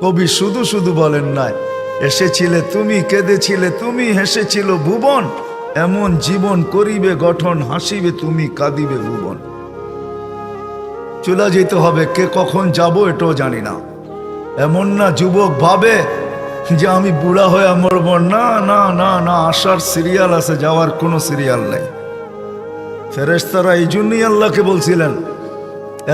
কবি শুধু শুধু বলেন নাই, এসেছিলে তুমি, কেঁদেছিলে তুমি, হেসেছিল ভুবন, এমন জীবন করিবে গঠন, হাসিবে তুমি, কাঁদিবে ভুবন। চলে যেতে হবে, কে কখন যাব এটাও জানি না। এমন না যুবক ভাবে যে আমি বুড়া হয়ে মরব, না না না না, আসার সিরিয়াল আছে, যাওয়ার কোনো সিরিয়াল নেই। ফেরেশতারা এই জন্যই আল্লাহকে বলছিলেন,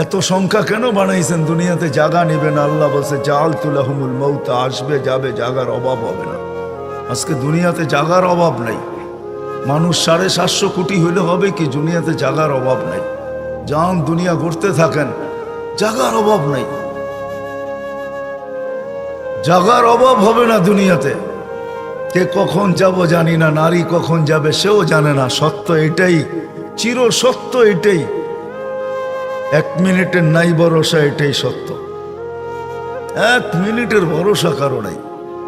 এত সংখ্যা কেন বানাইছেন, দুনিয়াতে জায়গা নিবে না। আল্লাহ বলছে জাআলতু লাহুমুল মাউতা, আসবে যাবে, জায়গার অভাব হবে না। আজকে দুনিয়াতে জায়গার অভাব নাই। মানুষ 750 কোটি হইলে হবে কি, দুনিয়াতে জায়গার অভাব নাই। যান দুনিয়া ঘুরতে থাকেন, জায়গার অভাব নাই, জায়গার অভাব হবে না দুনিয়াতে। কে কখন যাব জানি না, নারী কখন যাবে সেও জানে না। সত্য এটাই, চির সত্য এটাই, 1 মিনিটের নাই ভরসা, এটাই সত্য। 1 মিনিটের ভরসা কারো নাই।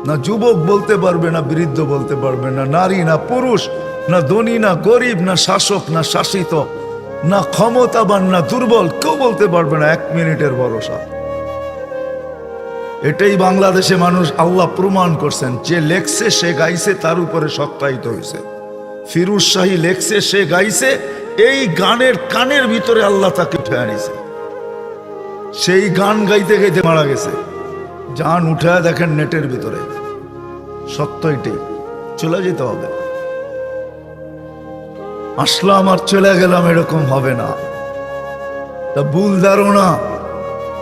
না যুবক বলতে পারবে, না বৃদ্ধ বলতে পারবে, না নারী না পুরুষ, না ধনী না গরিব, না শাসক না শাসিত, না ক্ষমতাবান না দুর্বল, কেউ বলতে পারবে না 1 মিনিটের ভরসা। এটাই বাংলাদেশে মানুষ আল্লাহ প্রমাণ করছেন। যে লেখছে সে গাইছে, তার উপরে সত্যায়িত হয়েছে। ফিরোজ শাহী লেখছে, সে গাইছে, এই গানের কানের ভিতরে আল্লাহ তাকে উঠে আনিছে। সেই গান গাইতে গাইতে মারা গেছে। জান উঠে দেখেন নেটের ভিতরে, সত্য এটাই। চলে যেতে হবে। আসলাম আর চলে গেলাম, এরকম হবে না। তা ভুল ধারণা,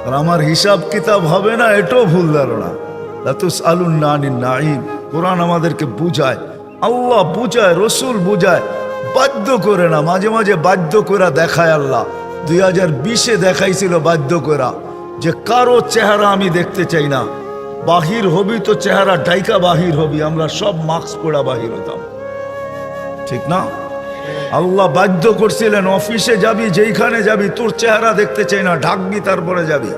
আর আমার হিসাব কিতাব হবে না, এটাও ভুল ধারণা। লাতুসআলুন্না আনিন নাঈম, কোরআন আমাদেরকে বুঝায়, আল্লাহ বুঝায়, রসুল বুঝায়, বাধ্য করে না। মাঝে মাঝে বাধ্য করে দেখায় আল্লাহ। 2020-এ দেখাইছিল বাধ্য করা, যে কারো চেহারা আমি দেখতে চাই না। বাহির হবি তো চেহারা ডাইকা বাহির হবি, আমরা সব মাস্ক পরা বাহির হতাম, ঠিক না? আল্লাহ বাধ্য করছিলেন, অফিসে যাবি, যেইখানে যাবি, তোর চেহারা দেখতে চাই না, ঢাকবি তারপরে যাবি।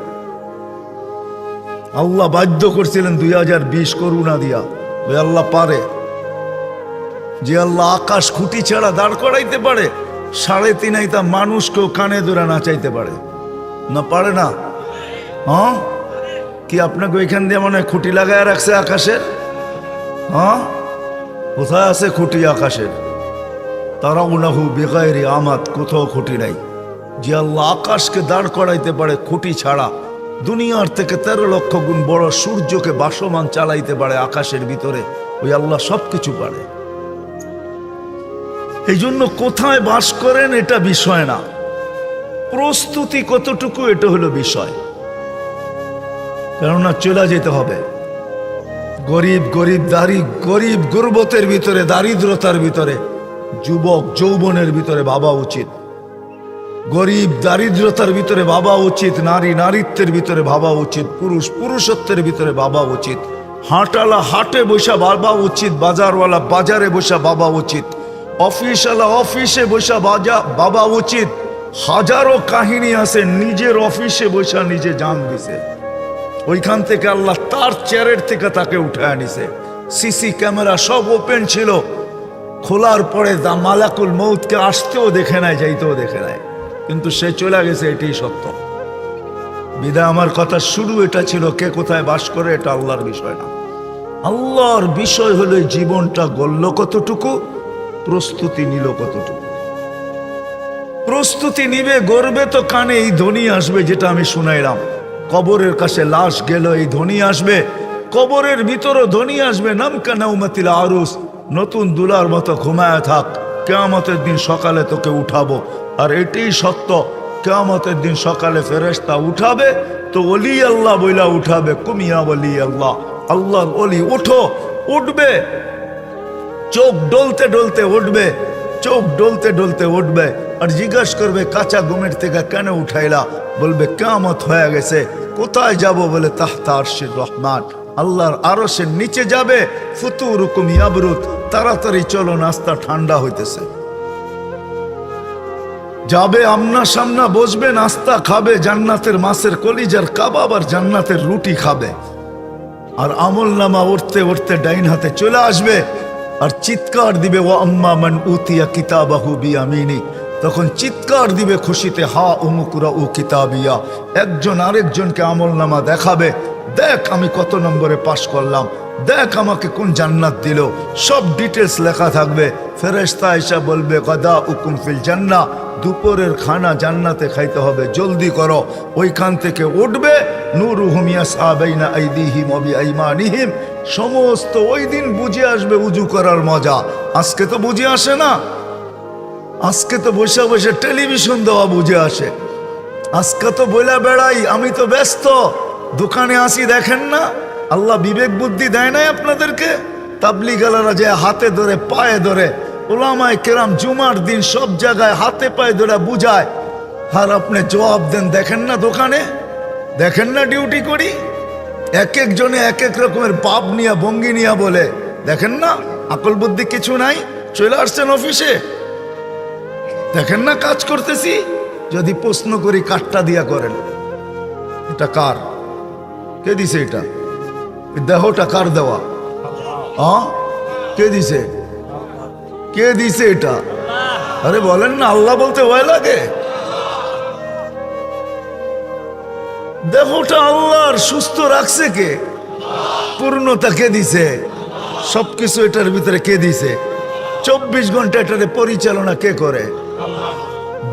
আল্লাহ বাধ্য করছিলেন 2020 করুণা দিয়া। ওই আল্লাহ পারে, যে আল্লাহ আকাশ খুঁটি ছাড়া দাঁড় করাইতে পারে, 3.5 হাইতা মানুষকেও কানে ধরে নাচাইতে পারে না? পারে না? হ্যাঁ, কি আপনাকে ওইখান দিয়ে মনে হয় খুঁটি লাগায় রাখছে আকাশের? হ্যাঁ, কোথায় আছে খুঁটি আকাশের? তারা উনাহু বেগায়রি আমাদ, কোথাও খুঁটি নাই। যে আল্লাহ আকাশকে দাঁড় করাইতে পারে খুঁটি ছাড়া, দুনিয়ার থেকে 13 লক্ষ গুণ বড় সূর্যকে বাসমান চালাইতে পারে আকাশের ভিতরে, ওই আল্লাহ সবকিছু পারে। এই জন্য কোথায় বাস করেন এটা বিষয় না, প্রস্তুতি কতটুকু এটা হলো বিষয়। কেননা চলে যেতে হবে। গরিব গরিব গুরবতের ভিতরে, দারিদ্রতার ভিতরে, যুবক যৌবনের ভিতরে ভাবা উচিত। গরিব দারিদ্রতার ভিতরে ভাবা উচিত, নারী নারীত্বের ভিতরে ভাবা উচিত, পুরুষ পুরুষত্বের ভিতরে ভাবা উচিত, হাটওয়ালা হাটে বসা ভাবা উচিত, বাজারওয়ালা বাজারে বসা ভাবা উচিত, অফিসওয়ালা অফিসে বসা ভাবা উচিত। হাজারো কাহিনী আছে, নিজের অফিসে বসা নিজে জান দিছে, ওইখান থেকে আল্লাহ তার চেয়ারের থেকে তাকে উঠে আনিছে। সিসি ক্যামেরা সব ওপেন ছিল, খোলার পরে মালাকুল মউতকে আসতেও দেখে নাই, যাইতেও দেখে নাই, কিন্তু সে চলে গেছে। এটাই সত্য। বিদায় আমার কথা শুরু এটা ছিল, কে কোথায় বাস করে এটা আল্লাহর বিষয় না। আল্লাহর বিষয় হলো জীবনটা গড়ল কতটুকু, প্রস্তুতি নিল কতটুকু। প্রস্তুতি নিবে, গড়বে তো কানে এই ধ্বনি আসবে, যেটা আমি শুনাইলাম। কবরের কাছে লাশ গেল, এই ধ্বনি আসবে। কবরের ভিতরও ধ্বনি আসবে, নামকা নাউমাতিল আরুস, নতুন দুলার মতো ঘুমায় থাক, কিয়ামতের দিন সকালে তোকে উঠাবো। আর এটাই সত্য, কিয়ামতের দিন সকালে ফেরেশতা উঠাবে তো ওলি আল্লাহ বইলা উঠাবে, কুমিয়া ওলি আল্লাহ, আল্লাহর ওলি ওঠো, উঠবে। চোখ ডলতে ডলতে উঠবে, চোখ ডলতে ডলতে উঠবে, আর জিজ্ঞাসা করবে কাঁচা ঘুমের থেকে কেন উঠাইলা? বলবে কিয়ামত হয়ে গেছে। কোথায় যাব? বলে তাহতা আরশির রহমান, আল্লাহর আরশের নিচে যাবে। ফুতুরুকুম ইয়াবরুদ, তাড়াতাড়ি চলো, নাস্তা ঠান্ডা হইতেছে। যাবে আমনা সামনা বসবে, নাস্তা খাবে, জান্নাতের মাছের কলিজার কাবাব আর জান্নাতের রুটি খাবে। আর আমল নামা উঠতে উঠতে ডাইন হাতে চলে আসবে, আর চিৎকার দিবে, ওয়া আম্মা মান উতিয়া কিতাবাহু বিয়ামিনি। তখন চিৎকার দিবে খুশিতে, হা উমুকুরা উ কিতাবিয়া। একজন আরেকজনকে আমল নামা দেখাবে, দেখ আমি কত নম্বরে পাশ করলাম, দেখ আমাকে কোন জান্নাত দিল, সব ডিটেলস লেখা থাকবে। ফেরেশতা এসে বলবে গদা উকুম ফিল জান্নাহ, দুপুরের খানা জান্নাতে খাইতে হবে, জলদি করো। ওইখান থেকে উঠবে, নূরুহুম ইয়াসআ বাইনা আইদিহিম ওয়া বিআইমানিহিম। সমস্ত ওই দিন বুঝে আসবে উজু করার মজা। আজকে তো বুঝে আসে না, আজকে তো বসে বসে টেলিভিশন দেওয়া বুঝে আসে। আজকে তো বইলা বেড়াই আমি তো ব্যস্ত, দোকানে আসি দেখেন না। আল্লাহ বিবেক বুদ্ধি দেয় নাই আপনাদেরকে? তাবলিগালারা যে হাতে ধরে পায়ে ধরে, ওলামায়ে কেরাম জুমার দিন সব জায়গায় হাতে পায়ে ধরে বুঝায়, আর আপনি জবাব দেন দেখেন না দোকানে, দেখেন না ডিউটি করি। এক একজনে এক এক রকমের পাপ নিয়া ভঙ্গি নিয়া বলে, দেখেন না আকল বুদ্ধি কিছু নাই, চলে আসছেন অফিসে, দেখেন না কাজ করতেছি। যদি প্রশ্ন করি কাঠটা দিয়া করেন, এটা কার, কে দিছে এটা, দেহটা কার দেওয়া? কে দিছে, কে দিছে এটা? আরে বলেন না, আল্লাহ বলতে ভয় লাগে? দেহটা আল্লাহর, সুস্থ রাখছে কে? পূর্ণতা কে দিছে? সবকিছু এটার ভিতরে কে দিছে? 24 ঘন্টা এটারে পরিচালনা কে করে?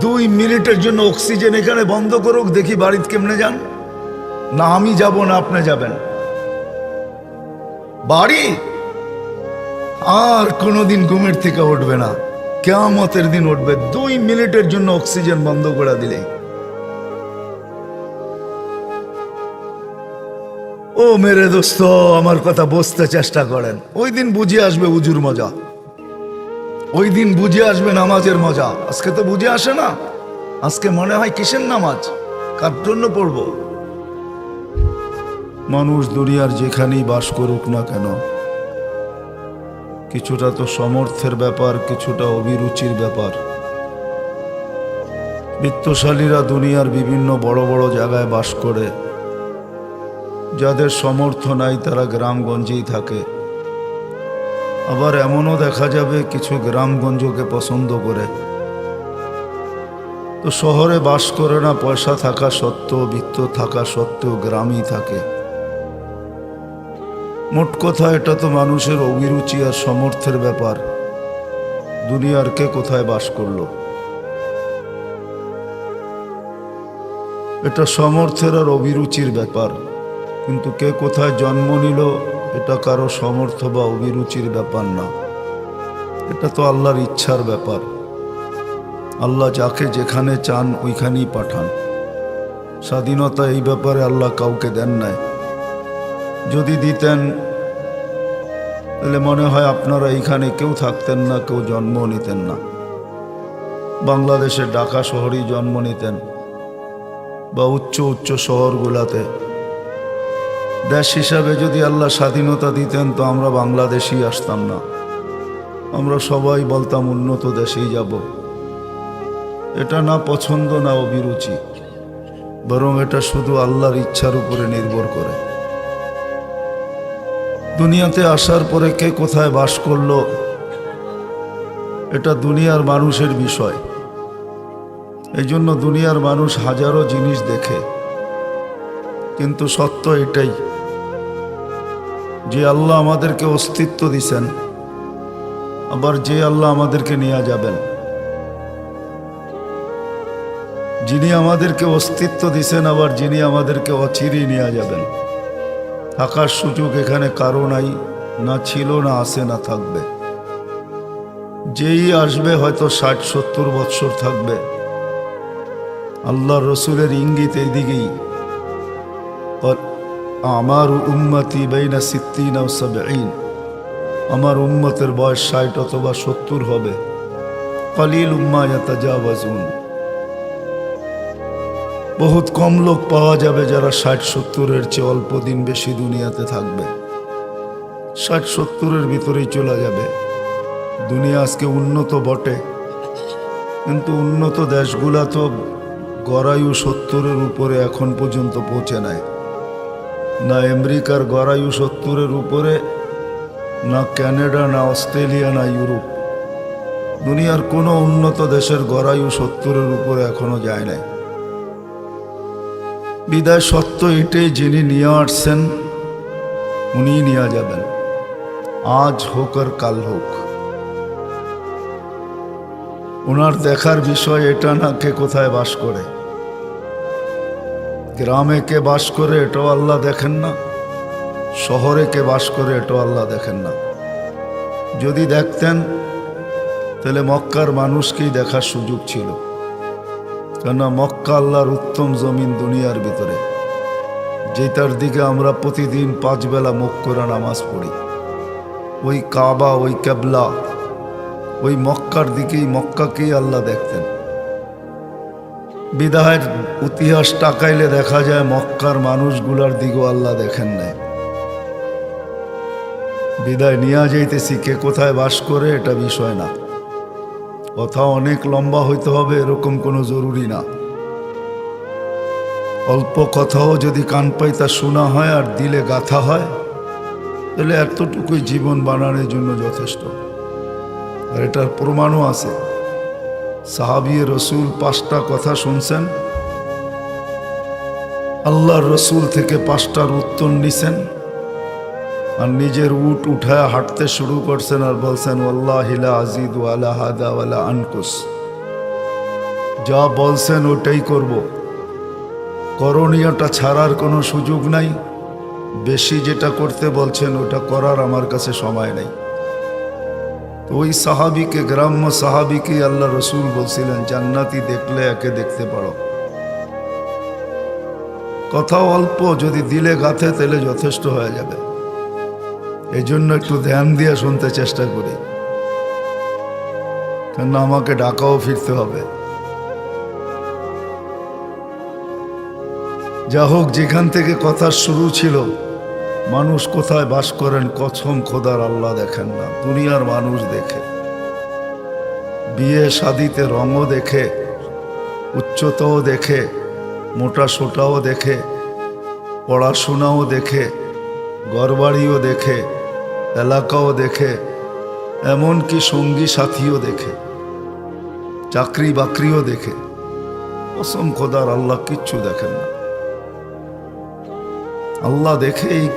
2 মিনিটের জন্য অক্সিজেন এখানে বন্ধ করুক, দেখি বাড়িতে কেমনে যান। না আমি যাব না আপনি যাবেন বাড়ি, আর কোনোদিন ঘুমের থেকে উঠবে না, কিয়ামতের দিন উঠবে। 2 মিনিটের জন্য অক্সিজেন বন্ধ করে দিলেই। ও মেরে দোস্ত, আমার কথা বুঝতে চেষ্টা করেন। ওই দিন বুঝে আসবে উজুর মজা, ওই দিন বুঝে আসবে নামাজের মজা। আজকে তো বুঝে আসে না। আজকে মনে হয় কিসের নামাজ, কার জন্য পড়ব? মানুষ দুনিয়ার যেখানেই বাস করুক না কেন, কিছুটা তো সমর্থের ব্যাপার, কিছুটা অভিরুচির ব্যাপার। বিত্তশালীরা দুনিয়ার বিভিন্ন বড় বড় জায়গায় বাস করে, যাদের সমর্থ নাই তারা গ্রামগঞ্জেই থাকে। আবার এমনও দেখা যাবে কিছু গ্রামগঞ্জকে পছন্দ করে, তো শহরে বাস করে না, পয়সা থাকা সত্ত্বেও, বিত্ত থাকা সত্ত্বেও গ্রামই থাকে। মোট কথা এটা তো মানুষের অভিরুচি আর সমর্থের ব্যাপার। দুনিয়ার কে কোথায় বাস করলো, এটা সমর্থের আর অভিরুচির ব্যাপার। কিন্তু কে কোথায় জন্ম নিল এটা কারো সমর্থ বা অভিরুচির ব্যাপার না, এটা তো আল্লাহর ইচ্ছার ব্যাপার। আল্লাহ যাকে যেখানে চান ওইখানেই পাঠান। স্বাধীনতা এই ব্যাপারে আল্লাহ কাউকে দেন নাই। যদি দিতেন তাহলে মনে হয় আপনারা এইখানে কেউ থাকতেন না, কেউ জন্ম নিতেন না। বাংলাদেশের ঢাকা শহরেই জন্ম নিতেন বা উচ্চ উচ্চ শহরগুলাতে। দেশ হিসাবে যদি আল্লাহ স্বাধীনতা দিতেন তো আমরা বাংলাদেশই আসতাম না, আমরা সবাই বলতাম উন্নত দেশেই যাব। এটা না পছন্দ না অভিরুচি, বরং এটা শুধু আল্লাহর ইচ্ছার উপরে নির্ভর করে। দুনিয়াতে আসার পরে কে কোথায় বাস করলো এটা দুনিয়ার মানুষের বিষয়। এই জন্য দুনিয়ার মানুষ হাজারো জিনিস দেখে, কিন্তু সত্য এটাই যে আল্লাহ আমাদেরকে অস্তিত্ব দিছেন, আবার যে আল্লাহ আমাদেরকে নিয়ে যাবেন। যিনি আমাদেরকে অস্তিত্ব দিছেন, আবার যিনি আমাদেরকে অচিরেই নিয়ে যাবেন। থাকার সুযোগ এখানে কারো নাই, না ছিল, না আছে, না থাকবে। যেই আসবে হয়তো 60-70 বৎসর থাকবে। আল্লাহ রসুলের ইঙ্গিত এই দিকেই, আমার উম্মতি বাইনা 60 ও 70, আমার উম্মতের বয়স 60 অথবা 70 হবে। কলিল উম্মা ইয়াতাজাওয়াজুন, বহুত কম লোক পাওয়া যাবে যারা 60-70-এর চেয়ে অল্প দিন বেশি দুনিয়াতে থাকবে। 60-70-এর ভিতরেই চলে যাবে। দুনিয়া আজকে উন্নত বটে, কিন্তু উন্নত দেশগুলা তো গড়ায়ু 70-এর উপরে এখন পর্যন্ত পৌঁছে নাই। না আমেরিকার গড়ায়ু 70-এর উপরে, না কানাডা, না অস্ট্রেলিয়া, না ইউরোপ। দুনিয়ার কোনো উন্নত দেশের গড়ায়ু 70-এর উপরে এখনো যায় নাই। বিদায় সত্য এটাই, যিনি নিয়ে আসছেন উনি নিয়ে যাবেন, আজ হোক আর কাল হোক। ওনার দেখার বিষয় এটা না কে কোথায় বাস করে, গ্রামে কে বাস করে এটাও আল্লাহ দেখেন না, শহরে কে বাস করে এটাও আল্লাহ দেখেন না। যদি দেখতেন তাহলে মক্কার মানুষকেই দেখার সুযোগ ছিল, কেননা মক্কা আল্লাহর উত্তম জমিন দুনিয়ার ভিতরে, যেটার দিকে আমরা প্রতিদিন 5 বেলা মুখ করে নামাজ পড়ি। ওই কাবা, ওই কেবলা, ওই মক্কার দিকেই, মক্কাকেই আল্লাহ দেখতেন। বিদায়ের ইতিহাস তাকাইলে দেখা যায় মক্কার মানুষগুলার দিকেও আল্লাহ দেখেন নাই। বিদায় নিয়ে যাইতেছি, কে কোথায় বাস করে এটা বিষয় না, কথা অনেক লম্বা হইতে হবে এরকম কোনো জরুরি না। অল্প কথাও যদি কান পাইতা শোনা হয় আর দিলে গাথা হয়, তাহলে এতটুকুই জীবন বানানোর জন্য যথেষ্ট। আর এটার প্রমাণও আছে। সাহাবী রসুল 5টা কথা শুনছেন, আল্লাহর রসুল থেকে 5টার উত্তর নিছেন, আর নিজের উট উঠায় হাঁটতে শুরু করছেন আর বলছেন ওয়াল্লাহি লা আযীদু আলা হাদা ওয়ালা আনকুস। যা বলছেন ওটাই করব, করণীয়টা ছাড়ার কোনো সুযোগ নাই, বেশি যেটা করতে বলছেন ওটা করার আমার কাছে সময় নেই। তো ওই সাহাবিকে, গ্রাম্য সাহাবিকে আল্লাহ রসুল বলছিলেন জান্নাতি দেখলে একে দেখতে পারো। কথা অল্প, যদি দিলে গাথে তাহলে যথেষ্ট হয়ে যাবে। এই জন্য একটু ধ্যান দিয়ে শুনতে চেষ্টা করি, কেন আমাকে ঢাকাও ফিরতে হবে। যা হোক, যেখান থেকে কথা শুরু ছিল, মানুষ কোথায় বাস করেন কসম খোদার আল্লাহ দেখেন না, দুনিয়ার মানুষ দেখে। বিয়ে শাদিতে রঙও দেখে, উচ্চতাও দেখে, মোটা সোটাও দেখে, পড়াশোনাও দেখে, ঘরবাড়িও দেখে, এলাকাও দেখে, এমনকি সঙ্গী সাথীও দেখে, চাকরি বাকরিও দেখে। কসম খোদার আল্লাহ কিচ্ছু দেখেন না। আল্লাহ দেখে এই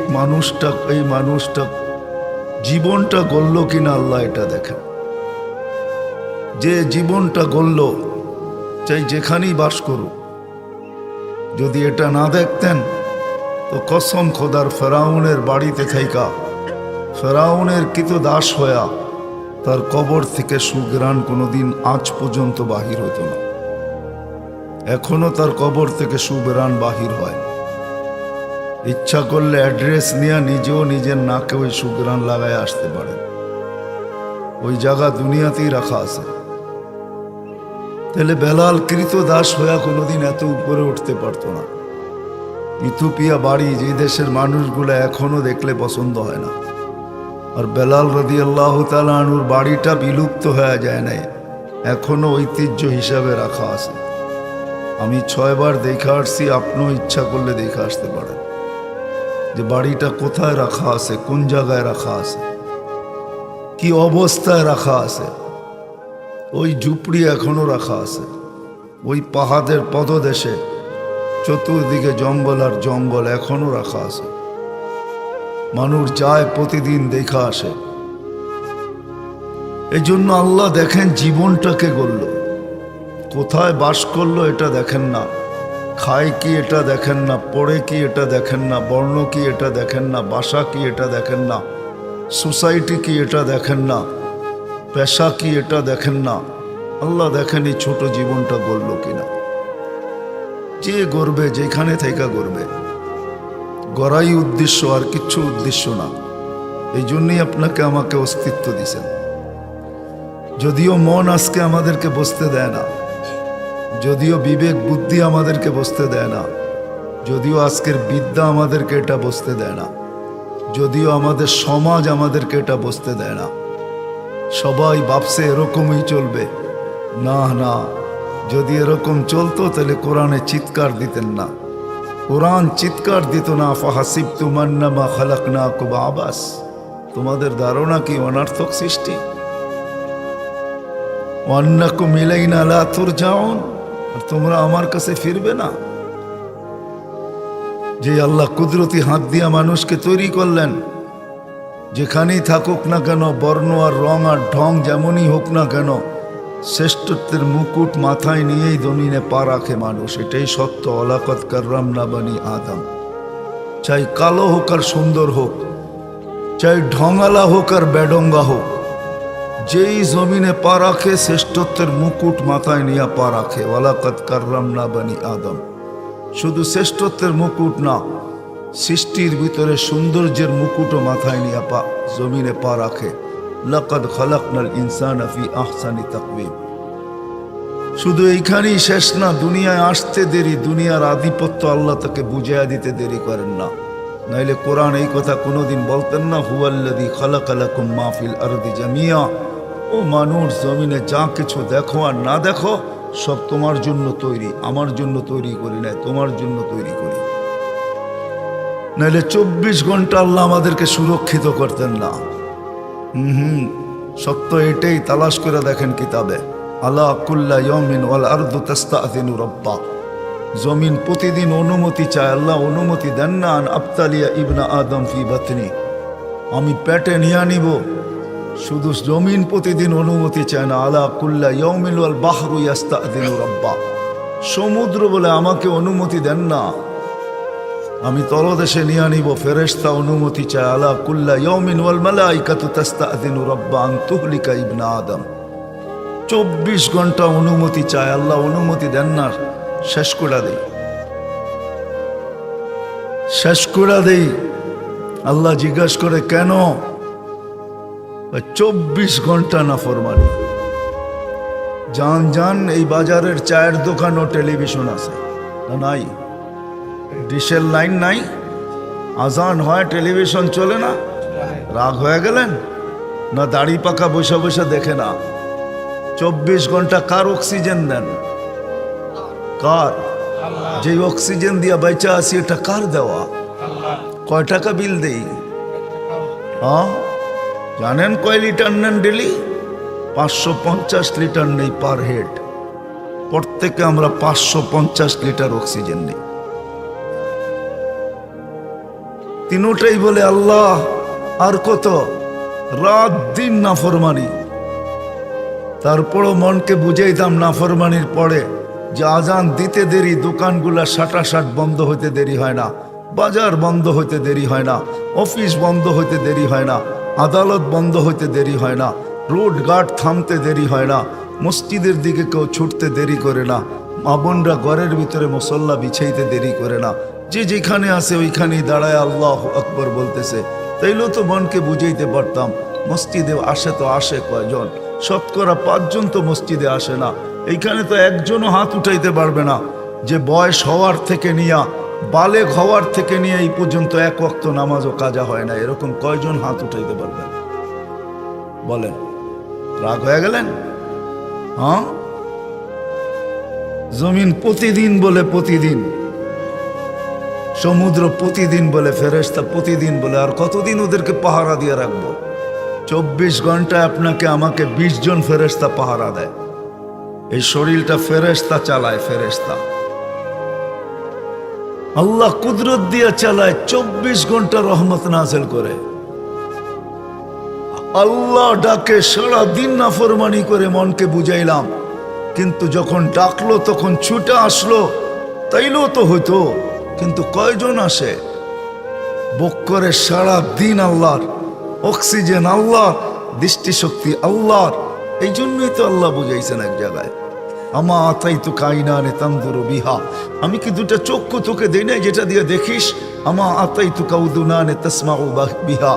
মানুষটা জীবনটা গড়ল কিনা আল্লাহ এটা দেখেন। যে জীবনটা গড়ল, চাই যেখানেই বাস করুক, যদি এটা না দেখতেন তো কসম খোদার ফেরাউনের বাড়িতে থাইকা, ফেরাউনের কৃতদাস হইয়া তার কবর থেকে সুঘ্রাণ কোনোদিন আজ পর্যন্ত বাহির হতো না। এখনো তার কবর থেকে সুঘ্রাণ বাহির হয়। ইচ্ছা করলে অ্যাড্রেস নিয়ে নিজেও নিজের নাকে ওই সুঘ্রাণ লাগায় আসতে পারেন। ওই জায়গা দুনিয়াতেই রাখা আছে। তাহলে বেলাল কৃতদাস হইয়া কোনোদিন এত উপরে উঠতে পারতো না। ইথিওপিয়া বাড়ি, যে দেশের মানুষগুলো এখনো দেখলে পছন্দ হয় না। আর বেলাল রাদিয়াল্লাহু তাআলা আনহুর বাড়িটা বিলুপ্ত হয়ে যায় নাই, এখনো ঐতিহ্য হিসাবে রাখা আছে। আমি 6 বার দেখে আসছি, আপনিও ইচ্ছা করলে দেখে আসতে পারেন যে বাড়িটা কোথায় রাখা আছে, কোন জায়গায় রাখা আছে, কি অবস্থায় রাখা আছে। ওই ঝুপড়ি এখনো রাখা আছে, ওই পাহাড়ের পদদেশে চতুর্দিকে জঙ্গল আর জঙ্গল এখনো রাখা আছে। মানুষ যায় প্রতিদিন দেখা আসে। এই জন্য আল্লাহ দেখেন জীবনটাকে গড়ল, কোথায় বাস করলো এটা দেখেন না, খায় কি এটা দেখেন না, পড়ে কি এটা দেখেন না, বর্ণ কি এটা দেখেন না, ভাষা কি এটা দেখেন না, সোসাইটি কি এটা দেখেন না, পেশা কি এটা দেখেন না। আল্লাহ দেখেন এই ছোট জীবনটা গড়ল কিনা। যে গড়বে, যেখানে থেকে গড়বে, গড়াই উদ্দেশ্য, আর কিচ্ছু উদ্দেশ্য না। এই জন্যই আপনাকে আমাকে অস্তিত্ব দিছেন। যদিও মন আজকে আমাদেরকে বসতে দেয় না, যদিও বিবেক বুদ্ধি আমাদেরকে বসতে দেয় না, যদিও আজকের বিদ্যা আমাদেরকে এটা বসতে দেয় না, যদিও আমাদের সমাজ আমাদেরকে এটা বসতে দেয় না। সবাই ভাবছে এরকমই চলবে। না না, যদি এরকম চলতো তাহলে কোরআনে চিৎকার দিতেন না। কোরআন চিৎকার দিত না, ফাহাসিবতুম আন্নামা খালাকনাকুম আবাস। তোমাদের ধারণা কি অনর্থক সৃষ্টি? ওয়ান্নাকুম ইলাইনা লা তুরজাউন, আর তোমরা আমার কাছে ফিরবে না। যে আল্লাহ কুদরতি হাত দিয়া মানুষকে তৈরি করলেন, যেখানেই থাকুক না কেন, বর্ণ আর রং আর ঢং যেমনই হোক না কেন, শ্রেষ্ঠত্বের মুকুট মাথায় নিয়েই জমিনে পা রাখে মানুষ। এটাই সত্য। ওয়ালাকাদ কাররামনা বানি আদম। চাই কালো হোক আর সুন্দর হোক, চাই ঢঙালা হোক আর বেডঙ্গা হোক, যেই জমিনে পা রাখে শ্রেষ্ঠত্বের মুকুট মাথায় নিয়ে পা রাখে। ওয়ালাকাদ কাররামনা বানি আদম। শুধু শ্রেষ্ঠত্বের মুকুট না, সৃষ্টির ভিতরে সৌন্দর্যের মুকুটও মাথায় নিয়ে জমিনে পা রাখে। লাকাদ খালাকনাল ইনসানা ফি আহসানি তাকওয়িম। শুধু এইখানেই শেষ না, দুনিয়ায় আসতে দেরি, দুনিয়ার আধিপত্য আল্লাহ তাকে বুঝাইয়া দিতে দেরি করেন না। নাইলে কোরআন এই কথা কোনোদিন বলতেন না, হুয়াল্লাযী খালাকা লাকুম মা ফিল আরদি জামিয়া। ও মানুষ, জমিনে যা কিছু দেখো আর না দেখো সব তোমার জন্য তৈরি, আমার জন্য তৈরি করি নাই, তোমার জন্য তৈরি করি। নাইলে 24 ঘন্টা আল্লাহ আমাদেরকে সুরক্ষিত করতেন না। সত্য এটাই, তালাশ করে দেখেন কিতাবে। আলা কুল্লা ইয়াউমিন ওয়াল আরদু তাস্তাযিনু রাব্বা। জমিন প্রতিদিন অনুমতি চায়। আল্লাহ অনুমতি দেন না, আন আবতালিয়া ইবনা আদম ফি বাতনি, আমি পেটে নিয়ে নিব। শুধু জমিন প্রতিদিন অনুমতি চায় না। আলা কুল্লা ইয়াউমিন ওয়াল বাহরু ইয়াস্তাযিনু রাব্বা। সমুদ্র বলে আমাকে অনুমতি দেন না, আমি তলদেশে নিয়ে নিব। ফেরেশতা অনুমতি চায়। আলা কুল্লা ইয়াউমিন ওয়াল মালাইকাতু তাস্তাযিনু রাব্বা আন তুহলিকা ইবনা আদম। 24 ঘন্টা অনুমতি চায়। আল্লাহ অনুমতি দেন না, শেষ করে দেই, শেষ করে দেই। আল্লাহ জিজ্ঞাসা করে কেন? 24 ঘন্টা নাফরমানি। জান জান, এই বাজারের চায়ের দোকান ও টেলিভিশন আছে না? নাই। ডিশের লাইন নাই, আজান হয়, টেলিভিশন চলে না। রাগ হয়ে গেলেন না? দাড়ি পাকা বসে বসে দেখে না। 24 ঘন্টা কার অক্সিজেন দেন? কার? যে অক্সিজেন দিয়া বেঁচে আছি, এটা কার দেওয়া? কয় টাকা বিল দেই? হ্যাঁ, জানেন কয় লিটার নেন ডেলি? 550 লিটার নেই পার হেড। প্রত্যেকে আমরা 550 লিটার অক্সিজেন নেই। তিনোটাই বলে আল্লাহ আর কত? রাত দিন নাফরমানি। তারপরও মনকে বুঝাইতাম নাফরমানির পরে যে আজান দিতে দেরি, দোকানগুলা সাটাসাট বন্ধ হইতে দেরি হয় না, বাজার বন্ধ হইতে দেরি হয় না, অফিস বন্ধ হইতে দেরি হয় না, আদালত বন্ধ হইতে দেরি হয় না, রোড ঘাট থামতে দেরি হয় না, মসজিদের দিকে কেউ ছুটতে দেরি করে না, মা বোনরা ঘরের ভিতরে মুসল্লা বিছাইতে দেরি করে না। যে যেখানে আছে ওইখানেই দাঁড়ায় আল্লাহ আকবর বলতেছে। তাইলেও তো মনকে বুঝাইতে পারতাম, মসজিদে আসে তো আসে কয়জন? 5% তো মসজিদে আসে না। এইখানে তো একজনও হাত উঠাইতে পারবে না যে বয়স হওয়ার থেকে নিয়ে, বালেগ হওয়ার থেকে নিয়ে এই পর্যন্ত এক ওয়াক্ত নামাজও কাজা হয় না। এরকম কয়জন হাত উঠাইতে পারবেন বলেন? রাগ হয়ে গেলেন? হ্যাঁ, জমিন প্রতিদিন বলে প্রতিদিন, সমুদ্র প্রতিদিন বলে, ফেরেশতা প্রতিদিন বলে। আর কতদিন ওদেরকে পাহারা দিয়ে রাখবো? 24 ঘন্টায় আপনাকে আমাকে 20 জন ফেরেশতা পাহারা দেয়। এই শরীরটা ফেরেশতা চালায়, ফেরেশতা। আল্লাহ কুদরত দিয়ে চালায়, 24 ঘন্টা রহমত নাযিল করে। আল্লাহ ডাকে, সারা দিন নাফরমানি করে মনকে বুঝাইলাম, কিন্তু যখন ডাকলো তখন ছুটে আসলো। তাইলেও তো হইতো, কিন্তু কয়জন আসে? বক্করে সারা দিন আল্লাহর, অক্সিজেন আল্লাহর, দৃষ্টিশক্তি আল্লাহর। এই জন্যই তো আল্লাহ বুঝাইছেন এক জায়গায়, আমা আতাইতুকা আইনানে তানজুরু বিহা। আমি কি দুটা চক্ষু তোকে দেই নাই যেটা দিয়ে দেখিস? আমা আতাইতুকা উদুনানে তাসমাউ বিহা।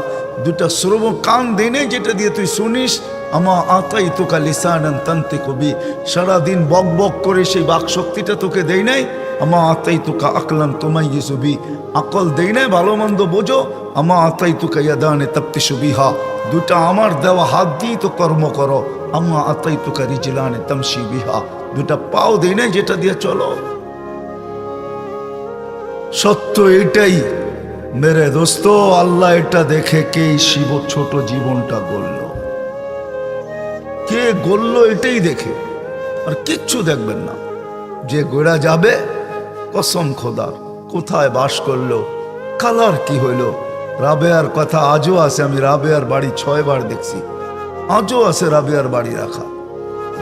দুটা শ্রবণ কান দেই নাই যেটা দিয়ে তুই শুনিস? আমা আতাইতুকা লিসানান তানতিকু বি। সারাদিন বক বক করে সেই বাক শক্তিটা তোকে দেই নাই? আমা আতাইতুকা আকলান তুমাইয়িজু বি। আকল দেই নাই, ভালো মন্দ বোঝো? আমা আতাইতুকা ইয়াদানে তাবতিশু বিহা। দুটা আমার দেওয়া হাত দিয়ে তো কর্ম করো। আমা আতাইতুকা রিজলানে তামশি বিহা। দুটা পাও দেই নাই যেটা দিয়ে চলো। সত্য এটাই মেরে দোস্ত। আল্লাহ এটা দেখে কে শিব ছোট জীবনটা গড়ল, কে গড়ল এটাই দেখে, আর কিচ্ছু দেখবেন না। যে গোড়া যাবে, কসম খোদার, কোথায় বাস করলো, কালার কি হইলো। রাবেয়ার কথা আজও আছে, আমি রাবেয়ার বাড়ি 6 বার দেখছি, আজও আছে রাবেয়ার বাড়ি রাখা।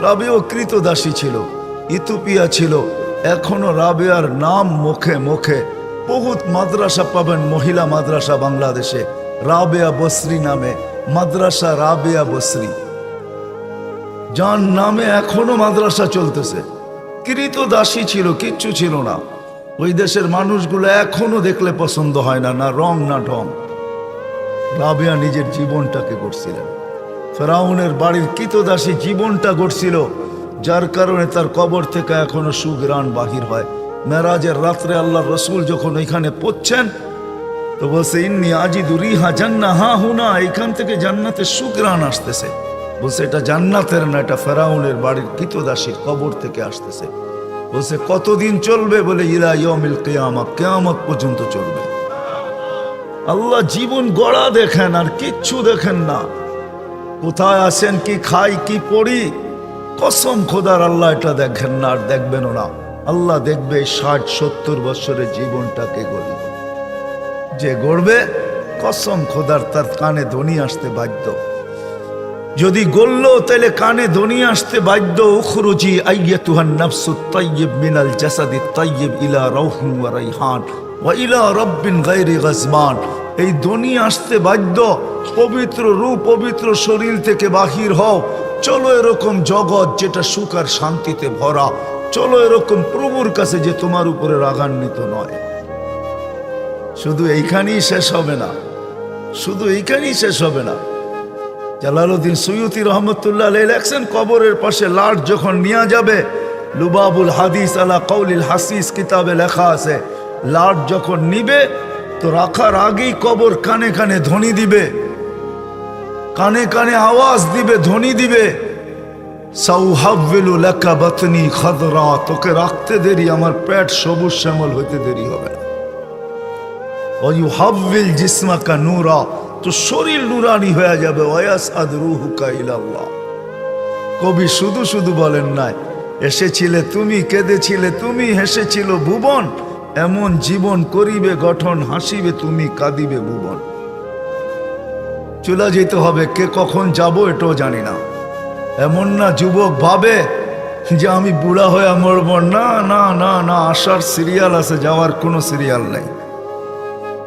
রাবেও কৃতদাসী ছিল, ইথিওপিয়া ছিল, এখনো রাবেয়ার নাম মুখে মুখে। বহুত মাদ্রাসা পাবেন, মহিলা মাদ্রাসা বাংলাদেশে, রাবেয়া বসরি নামে মাদ্রাসা, রাবেয়া বসরি, যার নামে এখনো মাদ্রাসা চলতেছে। কৃতদাসী ছিল, কিচ্ছু ছিল না। ওই দেশের মানুষগুলো এখনো দেখলে পছন্দ হয় না, না রং না ঢং। রাবেয়া নিজের জীবনটাকে গড়ছিলেন, ফেরাউনের বাড়ির কৃতদাসী জীবনটা গড়ছিল, যার কারণে তার কবর থেকে এখনো সুঘ্রাণ বাহির হয়। মেরাজের রাত্রে আল্লাহর রসুল যখন এখানে পড়ছেন তো বলছে ইন্নি আজিদু রিহা জান্নাহ হা হুনা, এখান থেকে জান্নাতের সুঘ্রাণ আসতেছে। বলছে এটা জান্নাতের না, এটা ফেরাউনের বাড়ির কৃতদাসীর কবর থেকে আসতেছে। বলছে কতদিন চলবে? বলে ইলা ইয়াউমিল কিয়ামah, কিয়ামত পর্যন্ত চলবে। আল্লাহ জীবন গড়া দেখেন আর কিচ্ছু দেখেন না। কোথায় আসেন, কি খাই, কি পড়ি, কসম খোদার আল্লাহ এটা দেখেন না আর দেখবেনও না। আল্লাহ দেখবে 60-70 বছরের জীবনটাকে গড়িব। যে গড়বে কসম খোদার তার কানে ধ্বনি আসতে বাধ্য। যদি গড়লো তাহলে কানে ধ্বনি আসতে বাধ্য, উখরুজি আইয়াতুহান নাফসুত তাইয়্যিব মিনাল জাসাদিত তাইয়্যিব ইলা রাউহিন ওয়া রাইহান ওয়া ইলা রাব্বিন গায়রি গাজমান। এই ধ্বনি আসতে বাধ্য, পবিত্র রূপ পবিত্র শরীর থেকে বাহির হও। চলো এরকম জগৎ যেটা সুখ আর শান্তিতে ভরা, চলো এরকম প্রভুর কাছে যে তোমার উপরে রাগান্বিত নয়। শুধু এইখানেই শেষ হবে না, শুধু এইখানেই শেষ হবে না। জালালউদ্দিন সুয়ুতি রহমতুল্লাহ আলাইহি লেখছেন, কবরের পাশে লাশ যখন নিয়ে যাবে, লুবাবুল হাদিস আলা কওলিল হাসিস কিতাবে লেখা আছে, লাশ যখন নিবে তো রাখার আগেই কবর কানে কানে ধ্বনি দিবে, কানে কানে আওয়াজ দিবে, ধ্বনি দিবে, সাউহাব্বিলু লাকা বাতনি খাদরা, তোকে রাখতে দেরি, আমার পেট সবুজ শ্যামল হইতে দেরি হবে না। ওয়ুহাব্বিল জিসমাকা নূরা, তো শরীর নুরানি হয়ে যাবে। ওয়াসআদ রূহুকা ইলাল্লাহ। কবি শুধু শুধু বলেন নাই, এসেছিলে তুমি, কেঁদেছিলে তুমি, হেসেছিল ভুবন, এমন জীবন করিবে গঠন, হাসিবে তুমি, কাঁদিবে ভুবন। চলে যেতে হবে, কে কখন যাব এটাও জানি না। এমন না যুবক ভাবে যে আমি বুড়া হয়ে মরব, না না না না, আসার সিরিয়াল আছে, যাওয়ার কোনো সিরিয়াল নেই।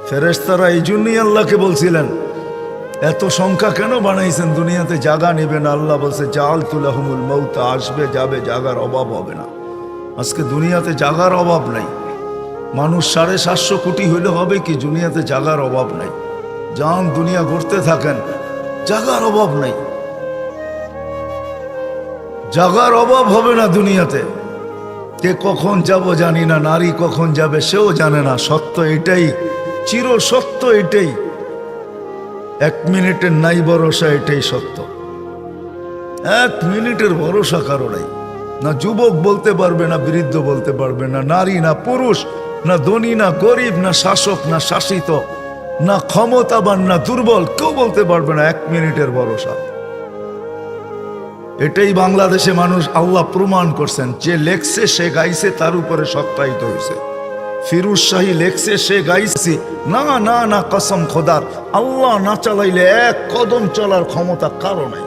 ফেরেশতারা এই জন্যই আল্লাহকে বলছিলেন, এত সংখ্যা কেন বানাইছেন, দুনিয়াতে জায়গা নেবে না। আল্লাহ বলছে জাআলতু লাহুমুল মাউত, আসবে যাবে, জায়গার অভাব হবে না। আজকে দুনিয়াতে জায়গার অভাব নাই। মানুষ 750 কোটি হইলে হবে কি, দুনিয়াতে জায়গার অভাব নাই। যান দুনিয়া ঘুরতে থাকেন, জায়গার অভাব নাই, জায়গার অভাব হবে না দুনিয়াতে। কে কখন যাব জানি না, নারী কখন যাবে সেও জানে না। সত্য এটাই, চির সত্য এটাই, 1 মিনিটের নাই ভরসা, এটাই সত্য। 1 মিনিটের ভরসা কারো নাই। না যুবক বলতে পারবে, না বৃদ্ধ বলতে পারবে, না নারী না পুরুষ, না ধনী না গরিব, না শাসক না শাসিত, না ক্ষমতাবান না দুর্বল, কেউ বলতে পারবে না 1 মিনিটের ভরসা। এটাই বাংলাদেশে মানুষ আল্লাহ প্রমাণ করছেন। যে লেখছে সে গাইছে, তার উপরে সত্যায়িত হয়েছে। ফিরোজ শাহী লেখছে, সে গাইছে, না না না, কসম খোদার, আল্লাহ না চালাইলে 1 কদম চলার ক্ষমতা কারো নাই।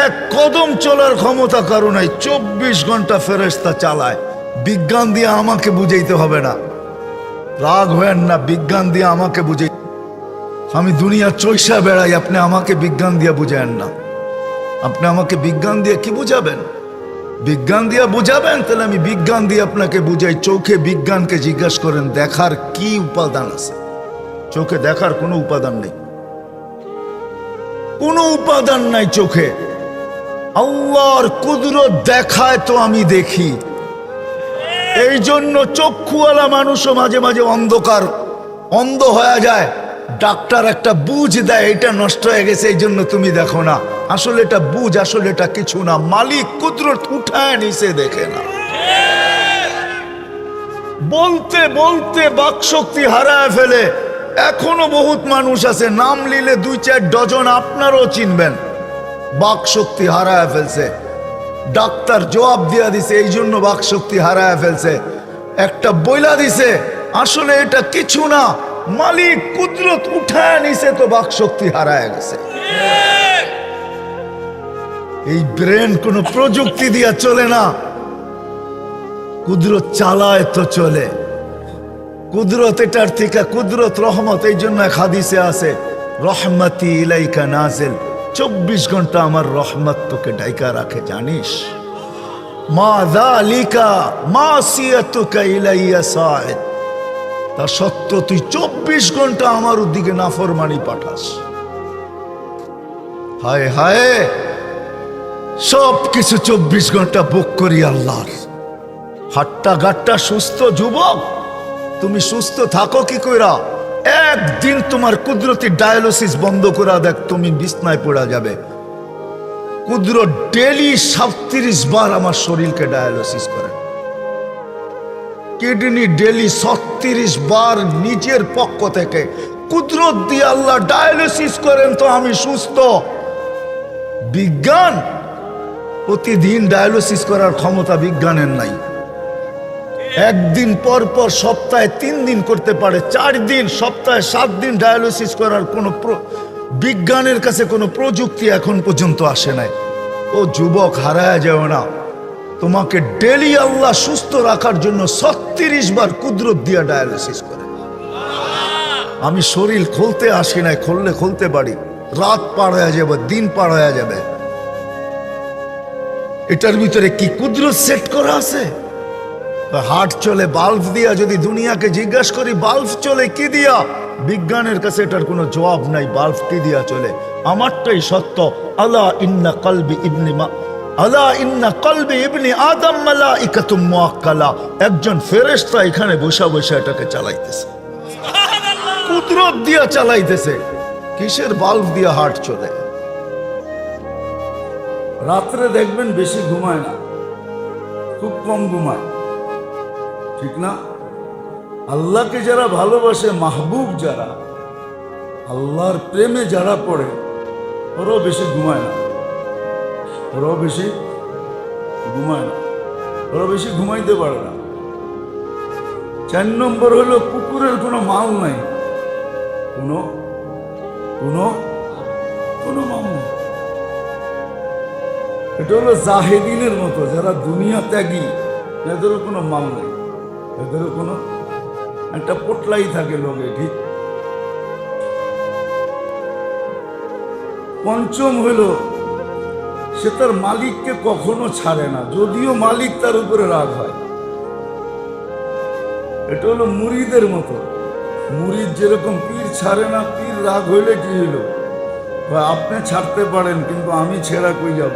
1 কদম চলার ক্ষমতা কারো নাই। 24 ঘন্টা ফেরেশতা চালায়। বিজ্ঞান দিয়ে আমাকে বুঝাইতে হবে না, রাগ হয়েন না, বিজ্ঞান দিয়ে আমাকে বুঝাই। আমি দুনিয়া চৈষা বেড়াই, আপনি আমাকে বিজ্ঞান দিয়ে বুঝায়েন না। আপনি আমাকে বিজ্ঞান দিয়ে কি বুঝাবেন? বিজ্ঞান দিয়ে বুঝাবেন তাহলে আমি বিজ্ঞান দিয়ে আপনাকে বুঝাই। চোখে বিজ্ঞানকে জিজ্ঞাসা করেন দেখার কি উপাদান আছে। চোখে দেখার কোনো উপাদান নেই, কোনো উপাদান নাই চোখে। আল্লাহর কুদরত দেখায় তো আমি দেখি। এই জন্য চক্ষুওয়ালা মানুষও মাঝে মাঝে অন্ধ হয়ে যায়। ডাক্তার একটা বুঝ দেয়, এটা নষ্ট হয়ে গেছে, এই জন্য তুমি দেখো না। আসলে এটা বুঝ, আসলে এটা কিছু না, মালিক কুদরত উঠায় নিচে দেখে না। বলতে বলতে বাকশক্তি হারায় ফেলে। এখনো বহুত মানুষ আছে, নাম নিলে 2-4 ডজন আপনারও চিনবেন, বাকশক্তি হারায় ফেলছে। ডাক্তার জবাব দিয়া দিছে, এই জন্য বাক শক্তি হারায় ফেলছে। একটা বইলা দিছে আসলে এটা কিছু না, মালিক কুদরত উঠায় নিছে তো বাক শক্তি হারায় গেছে। এই ব্রেন কোনো প্রযুক্তি দিয়া চলে না, কুদরত চালায় তো চলে। কুদরত এটার থেকে কুদরত রহমত। এই জন্য এক হাদিসে আছে, রহমতি ইলাইকা নাজিল, 24 ঘন্টা আমার রহমত তোকে ডাইকা রাখে জানিস। মা যালিকা মাসিয়াতুকা ইলাইয়া সাইদ, তা সত্য তুই 24 ঘন্টা আমার দিকে নাফরমানি পাঠাস। হায় হায়, সব কিছু 24 ঘন্টা বুক করি আল্লাহর। হাট্টা গাট্টা সুস্থ যুবক, তুমি সুস্থ থাকো কি কইরা? একদিন তোমার কুদরতি ডায়ালিসিস বন্ধ করা দেখ, তুমি বিছনায় পড়া যাবে। কুদরত ডেলি 37 বার আমার শরীরকে ডায়ালিসিস করে, কিডনি ডেলি 36 বার নিজের পক্ষ থেকে কুদরত দিয়ে আল্লাহ ডায়ালিসিস করেন, তো আমি সুস্থ। বিজ্ঞান প্রতিদিন ডায়ালিসিস করার ক্ষমতা বিজ্ঞানের নাই। একদিন পর পর সপ্তাহে 3 দিন করতে পারে, 4 দিন, সপ্তাহে 7 দিন ডায়ালিসিস করার কোনো বিজ্ঞানের কাছে কোনো প্রযুক্তি এখন পর্যন্ত আসে নাই। ও যুবক, হারায় যাও না, তোমাকে ডেলি আল্লাহ সুস্থ রাখার জন্য 36 বার কুদরত দিয়া ডায়ালিসিস করে। আমি শরীর খুলতে আসি নাই, খুললে খুলতে পারি, রাত পার হয়ে যাবে, দিন পার হয়ে যাবে। এটার ভিতরে কি কুদরত সেট করা আছে? হার্ট চলে বাল্ব দিয়া। যদি দুনিয়াকে জিজ্ঞাসা করি বাল্ব চলে কি দিয়া, বিজ্ঞানের কাছে এটার কোনো জবাব নাই, বাল্ব কি দিয়া চলে। আমারটাই সত্য। আলা ইন্না কলবি ইবনি আদম মালাইকাতুম মুআক্কালা, একজন ফেরেশতা এখানে বসা বসা এটাকে চালাইতেছে, কুদরত দিয়া চালাইতেছে। কিসের বাল্ব দিয়া হার্ট চলে? রাত্রে দেখবেন বেশি ঘুমায় না, খুব কম ঘুমায়, ঠিক না? আল্লাহকে যারা ভালোবাসে, মাহবুব যারা, আল্লাহর প্রেমে যারা পড়ে, ওরাও বেশি ঘুমায় না, ওরাও বেশি ঘুমায় না, ওরা বেশি ঘুমাইতে পারে না। 4 নম্বর হলো কুকুরের কোনো মাল নাই, কোনো মাল নেই। এটা হলো জাহেদিনের মতো, যারা দুনিয়া ত্যাগী, এদেরও কোনো মাল নেই, এদেরও কোনো একটা পোটলাই থাকে লোকে, ঠিক। 5ম হলো সে তার মালিককে কখনো ছাড়ে না, যদিও মালিক তার উপরে রাগ হয়। এটা হলো মুরিদের মতো। মুরিদ যেরকম পীর ছাড়ে না, পীর রাগ হইলে কি হইল, আপনি ছাড়তে পারেন কিন্তু আমি ছেড়া কই যাব।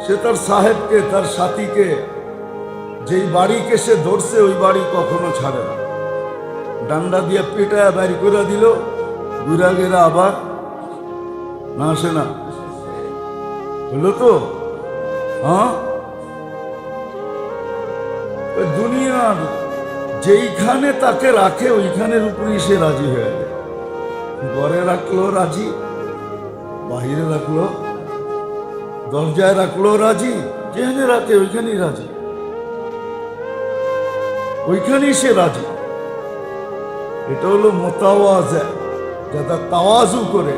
সে তার সাহেবকে, তার সাথীকে, যেই বাড়িকে সে ধরছে ওই বাড়ি কখনো ছাড়ে না। ডান্ডা দিয়ে পেটায় বাড়ি করে দিল, ঘুরা গেরা আবার না আসে না, হলো তো? হ্যাঁ, দুনিয়ার যেইখানে তাকে রাখে ওইখানের উপরেই সে রাজি হয়ে যায়। ঘরে রাখলো রাজি, বাহিরে রাখলো, দরজায় রাখলো রাজি, যেখানে রাখে ওইখানেই রাজি, ওইখানেই সে রাজি। এটা হলো মুতাওয়াজা, যারা তাওয়াজু করে।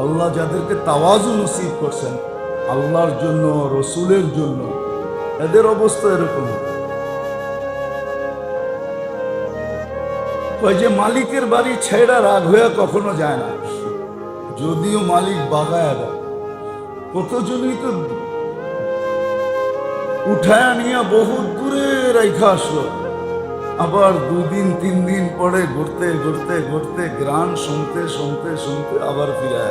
আল্লাহ যাদেরকে তাওয়াজু নসিব করছেন আল্লাহর জন্য, রসুলের জন্য, এদের অবস্থা এরকম। যে মালিকের বাড়ি ছেড়া রাগ হয়ে কখনো যায় না, যদিও মালিক বাগায় দেয়। কতজনই তো উঠায় নিয়ে বহু দূরে রেখা আসলো, আবার 2 দিন 3 দিন পরে ঘুরতে ঘুরতে ঘুরতে গ্রান শুনতে শুনতে শুনতে আবার ফিরে,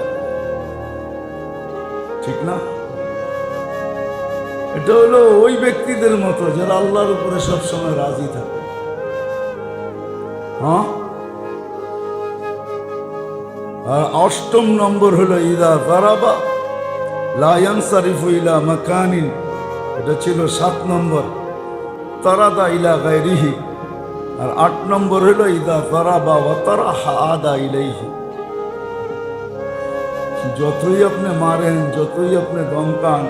ঠিক না? এটা হলো ওই ব্যক্তিদের মতো যারা আল্লাহর উপরে সবসময় রাজি থাকে। হ্যাঁ, আর 8ম নম্বর হলো ইদা যারাবা লা ইয়ানসারিফু ইলা মাকানিন, এটা ছিল 7 নম্বর, তারাদা ইলা গায়রিহি। আর 8 নম্বর হলো ইদা যারাবা ওয়া তারাহা আদা ইলাইহি। যতই আপনি মারেন, যতই আপনি দমকান,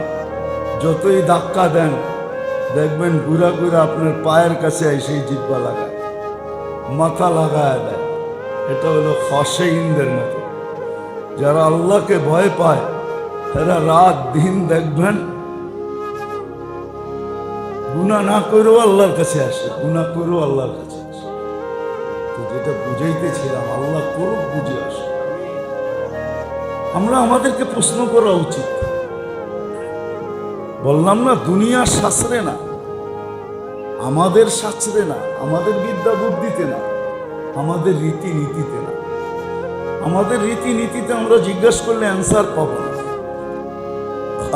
যতই ধাক্কা দেন, দেখবেন ঘুরা ঘুরা আপনার পায়ের কাছে এসে জিব্বা লাগায়, মাথা লাগায় দেয়। এটা হলো খসেইনদের মতো। যারা আল্লাহকে ভয় পায় তারা রাত দিন দেখবেন গুনাহ না করেও আল্লাহর কাছে আসে, গুনাহ করেও আল্লাহর কাছে আসে। তো যেটা বুঝাইতেছিলাম, আল্লাহ করুক, বুঝে আসে। আমরা আমাদেরকে প্রশ্ন করা উচিত। বললাম না, দুনিয়ার শাস্ত্রে না, আমাদের শাস্ত্রে না, আমাদের বিদ্যা বুদ্ধিতে না, আমাদের রীতিনীতিতে না। আমাদের রীতিনীতিতে আমরা জিজ্ঞাসা করলে অ্যান্সার পাবো না,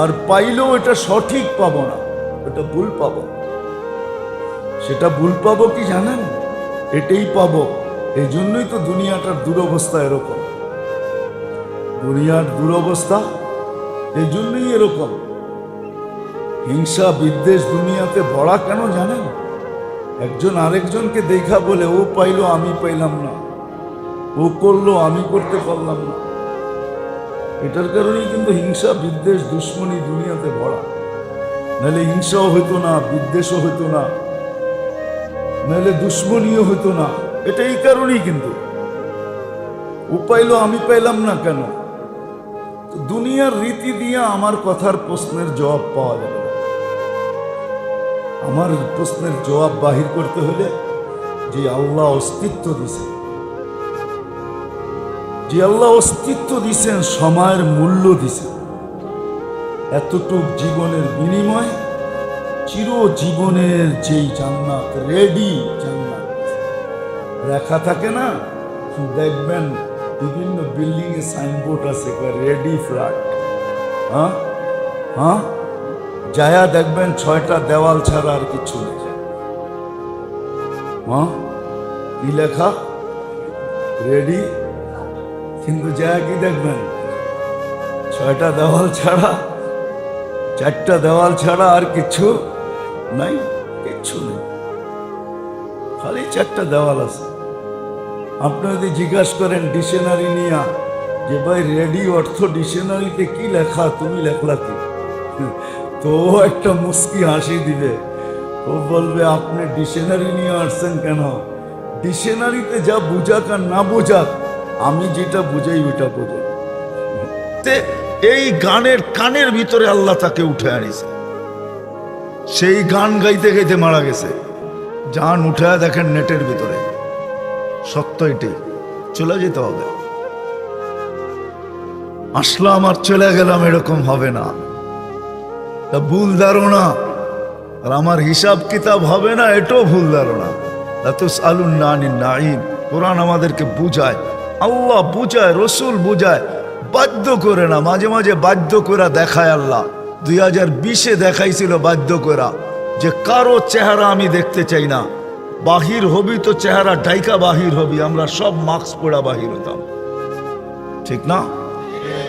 আর পাইলেও এটা সঠিক পাবো না, এটা ভুল পাবো। সেটা ভুল পাবো কি জানেন? এটাই পাবো। এই জন্যই তো দুনিয়াটার দুরবস্থা এরকম। দুনিয়ার দুরবস্থা এই জন্যই এরকম। হিংসা বিদ্বেষ দুনিয়াতে ভরা কেন জানেন? একজন আরেকজনকে দেখা বলে, ও পাইলো আমি পাইলাম না, ও করলো আমি করতে পারলাম না। এটার কারণেই কিন্তু হিংসা বিদ্বেষ দুশ্মনী দুনিয়াতে ভরা। নাহলে হিংসাও হইতো না, বিদ্বেষও হইতো না, নাহলে দুশ্মনীও হইতো না। এটা এই কারণেই কিন্তু। ও পাইলো আমি পাইলাম না কেন? দুনিয়ার রীতি দিয়ে আমার কথার প্রশ্নের জবাব পাওয়া যাবে না। আমার প্রশ্নের জবাব বাহির করতে হলে যে আল্লাহ অস্তিত্ব দিছে, যে আল্লাহ অস্তিত্ব দিছেন, সময়ের মূল্য দিছেন, এতটুক জীবনের বিনিময় চিরজীবনের যেই জান্নাত, রেডি জান্নাত লেখা থাকে না, দেখবেন বিভিন্ন বিল্ডিং এ সাইনবোর্ড আছে, রেডি ফ্ল্যাট। হ্যাঁ হ্যাঁ, যায়া দেখবেন 6টা দেওয়াল ছাড়া আর কিছু নেই। হ্যাঁ, কি লেখা? রেডি। কিন্তু যায়া কি দেখবেন? 6টা দেওয়াল ছাড়া, 4টা দেওয়াল ছাড়া আর কিছু নাই, কিচ্ছু নেই, খালি 4টা দেওয়াল আছে। আপনি যদি জিজ্ঞাসা করেন ডিকশনারি নিয়ে যে ভাই রেডি অর্থ ডিকশনারিতে কি লেখা, তুমি লেখলা কি, তো ও একটা মুস্কি হাসি দিবে। ও বলবে আপনি ডিকশনারি নিয়ে আসছেন কেন? ডিকশনারিতে যা বুঝাক আর না বুঝাক, আমি যেটা বুঝাই ওইটা বোঝাই। এই গানের কানের ভিতরে আল্লাহ তাকে উঠে আনিছে। সেই গান গাইতে গাইতে মারা গেছে। জান উঠে দেখেন নেটের ভিতরে। সত্য এটি, চলে যেতে হবে। আসলাম আর চলে গেলাম, এরকম হবে না। তা ভুল ধারণা, আর আমার হিসাব কিতাব হবে না, এটাও ভুল ধারণা। কোরআন আমাদেরকে বুঝায়, আল্লাহ বুঝায়, রসুল বুঝায়, বাধ্য করে না। মাঝে মাঝে বাধ্য করে দেখায় আল্লাহ। 2020-এ দেখাইছিল বাধ্য করা যে কারো চেহারা আমি দেখতে চাই না, বাহির হবি তো চেহারা ডাইকা বাহির হবি। আমরা সব মাস্ক পড়া বাহির হতাম, ঠিক না?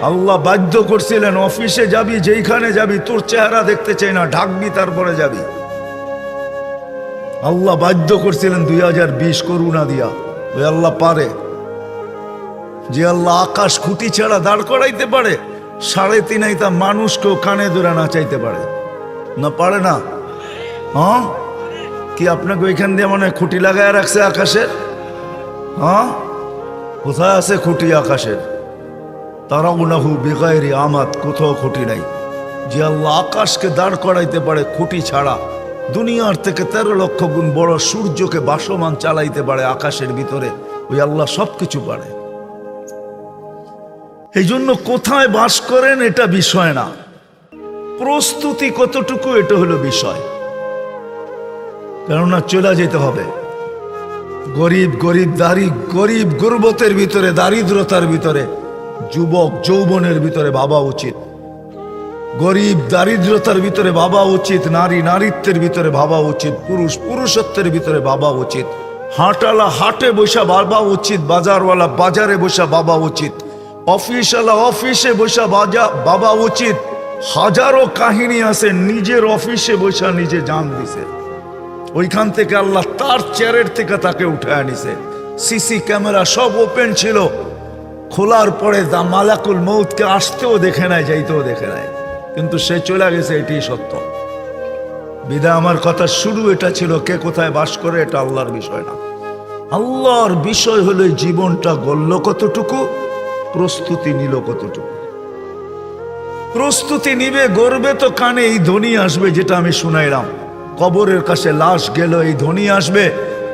আল্লাহ বাধ্য করছিলেন, অফিসে যাবি, যেইখানে যাবি, তোর চেহারা দেখতে চাই না, ঢাকবি তারপরে যাবি। আল্লাহ বাধ্য করছিলেন 2020 করুণা দিয়া। ওই আল্লাহ পারে, যে আল্লাহ আকাশ খুঁটি ছাড়া দাঁড় করাইতে পারে, 3.5 আইতা মানুষকেও কানে ধরে নাচাইতে পারে না? পারে না? হ্যাঁ, কি আপনাকে ওইখান দিয়ে মনে হয় খুঁটি লাগায় রাখছে আকাশের? হ্যাঁ, কোথায় আছে খুঁটি আকাশের? তারাউনাহু বিগাইরি আমাদ, কোথাও খুঁটি নাই। যে আল্লাহ আকাশকে দাঁড় করাইতে পারে খুঁটি ছাড়া, দুনিয়ার থেকে 13 লক্ষ গুণ বড় সূর্যকে বাসমান চালাইতে পারে আকাশের ভিতরে, ওই আল্লাহ সবকিছু পারে। এই জন্য কোথায় বাস করেন এটা বিষয় না, প্রস্তুতি কতটুকু এটা হলো বিষয়। কেননা চলে যেতে হবে। গরিব গরিব গুরবতের ভিতরে, দারিদ্রতার ভিতরে, যুবক যৌবনের ভিতরে ভাবা উচিত। গরিব দারিদ্রতার ভিতরে ভাবা উচিত, নারী নারীত্বের ভিতরে ভাবা উচিত, পুরুষ পুরুষত্বের ভিতরে ভাবা উচিত, হাটওয়ালা হাটে বসা ভাবা উচিত, বাজারওয়ালা বাজারে বসা ভাবা উচিত, অফিসওয়ালা অফিসে বসা ভাবা উচিত। হাজারো কাহিনী আছে, নিজের অফিসে বসা নিজে জান দিছে, ওইখান থেকে আল্লাহ তার চেয়ারের থেকে তাকে উঠে আনিছে। সিসি ক্যামেরা সব ওপেন ছিল, খোলার পরে দা মালাকুল মৌতকে আসতেও দেখে নাই, যাইতেও দেখে নাই, কিন্তু সে চলে গেছে, এটি সত্য। বিদায় আমার কথা শুরু এটা ছিল, কে কোথায় বাস করে এটা আল্লাহর বিষয় না। আল্লাহর বিষয় হলো জীবনটা গড়ল কতটুকু, প্রস্তুতি নিল কতটুকু। প্রস্তুতি নিবে, গড়বে তো কানে এই ধ্বনি আসবে, যেটা আমি শুনাইলাম, কবরের কাছে লাশ গেল এই ধ্বনি আসবে,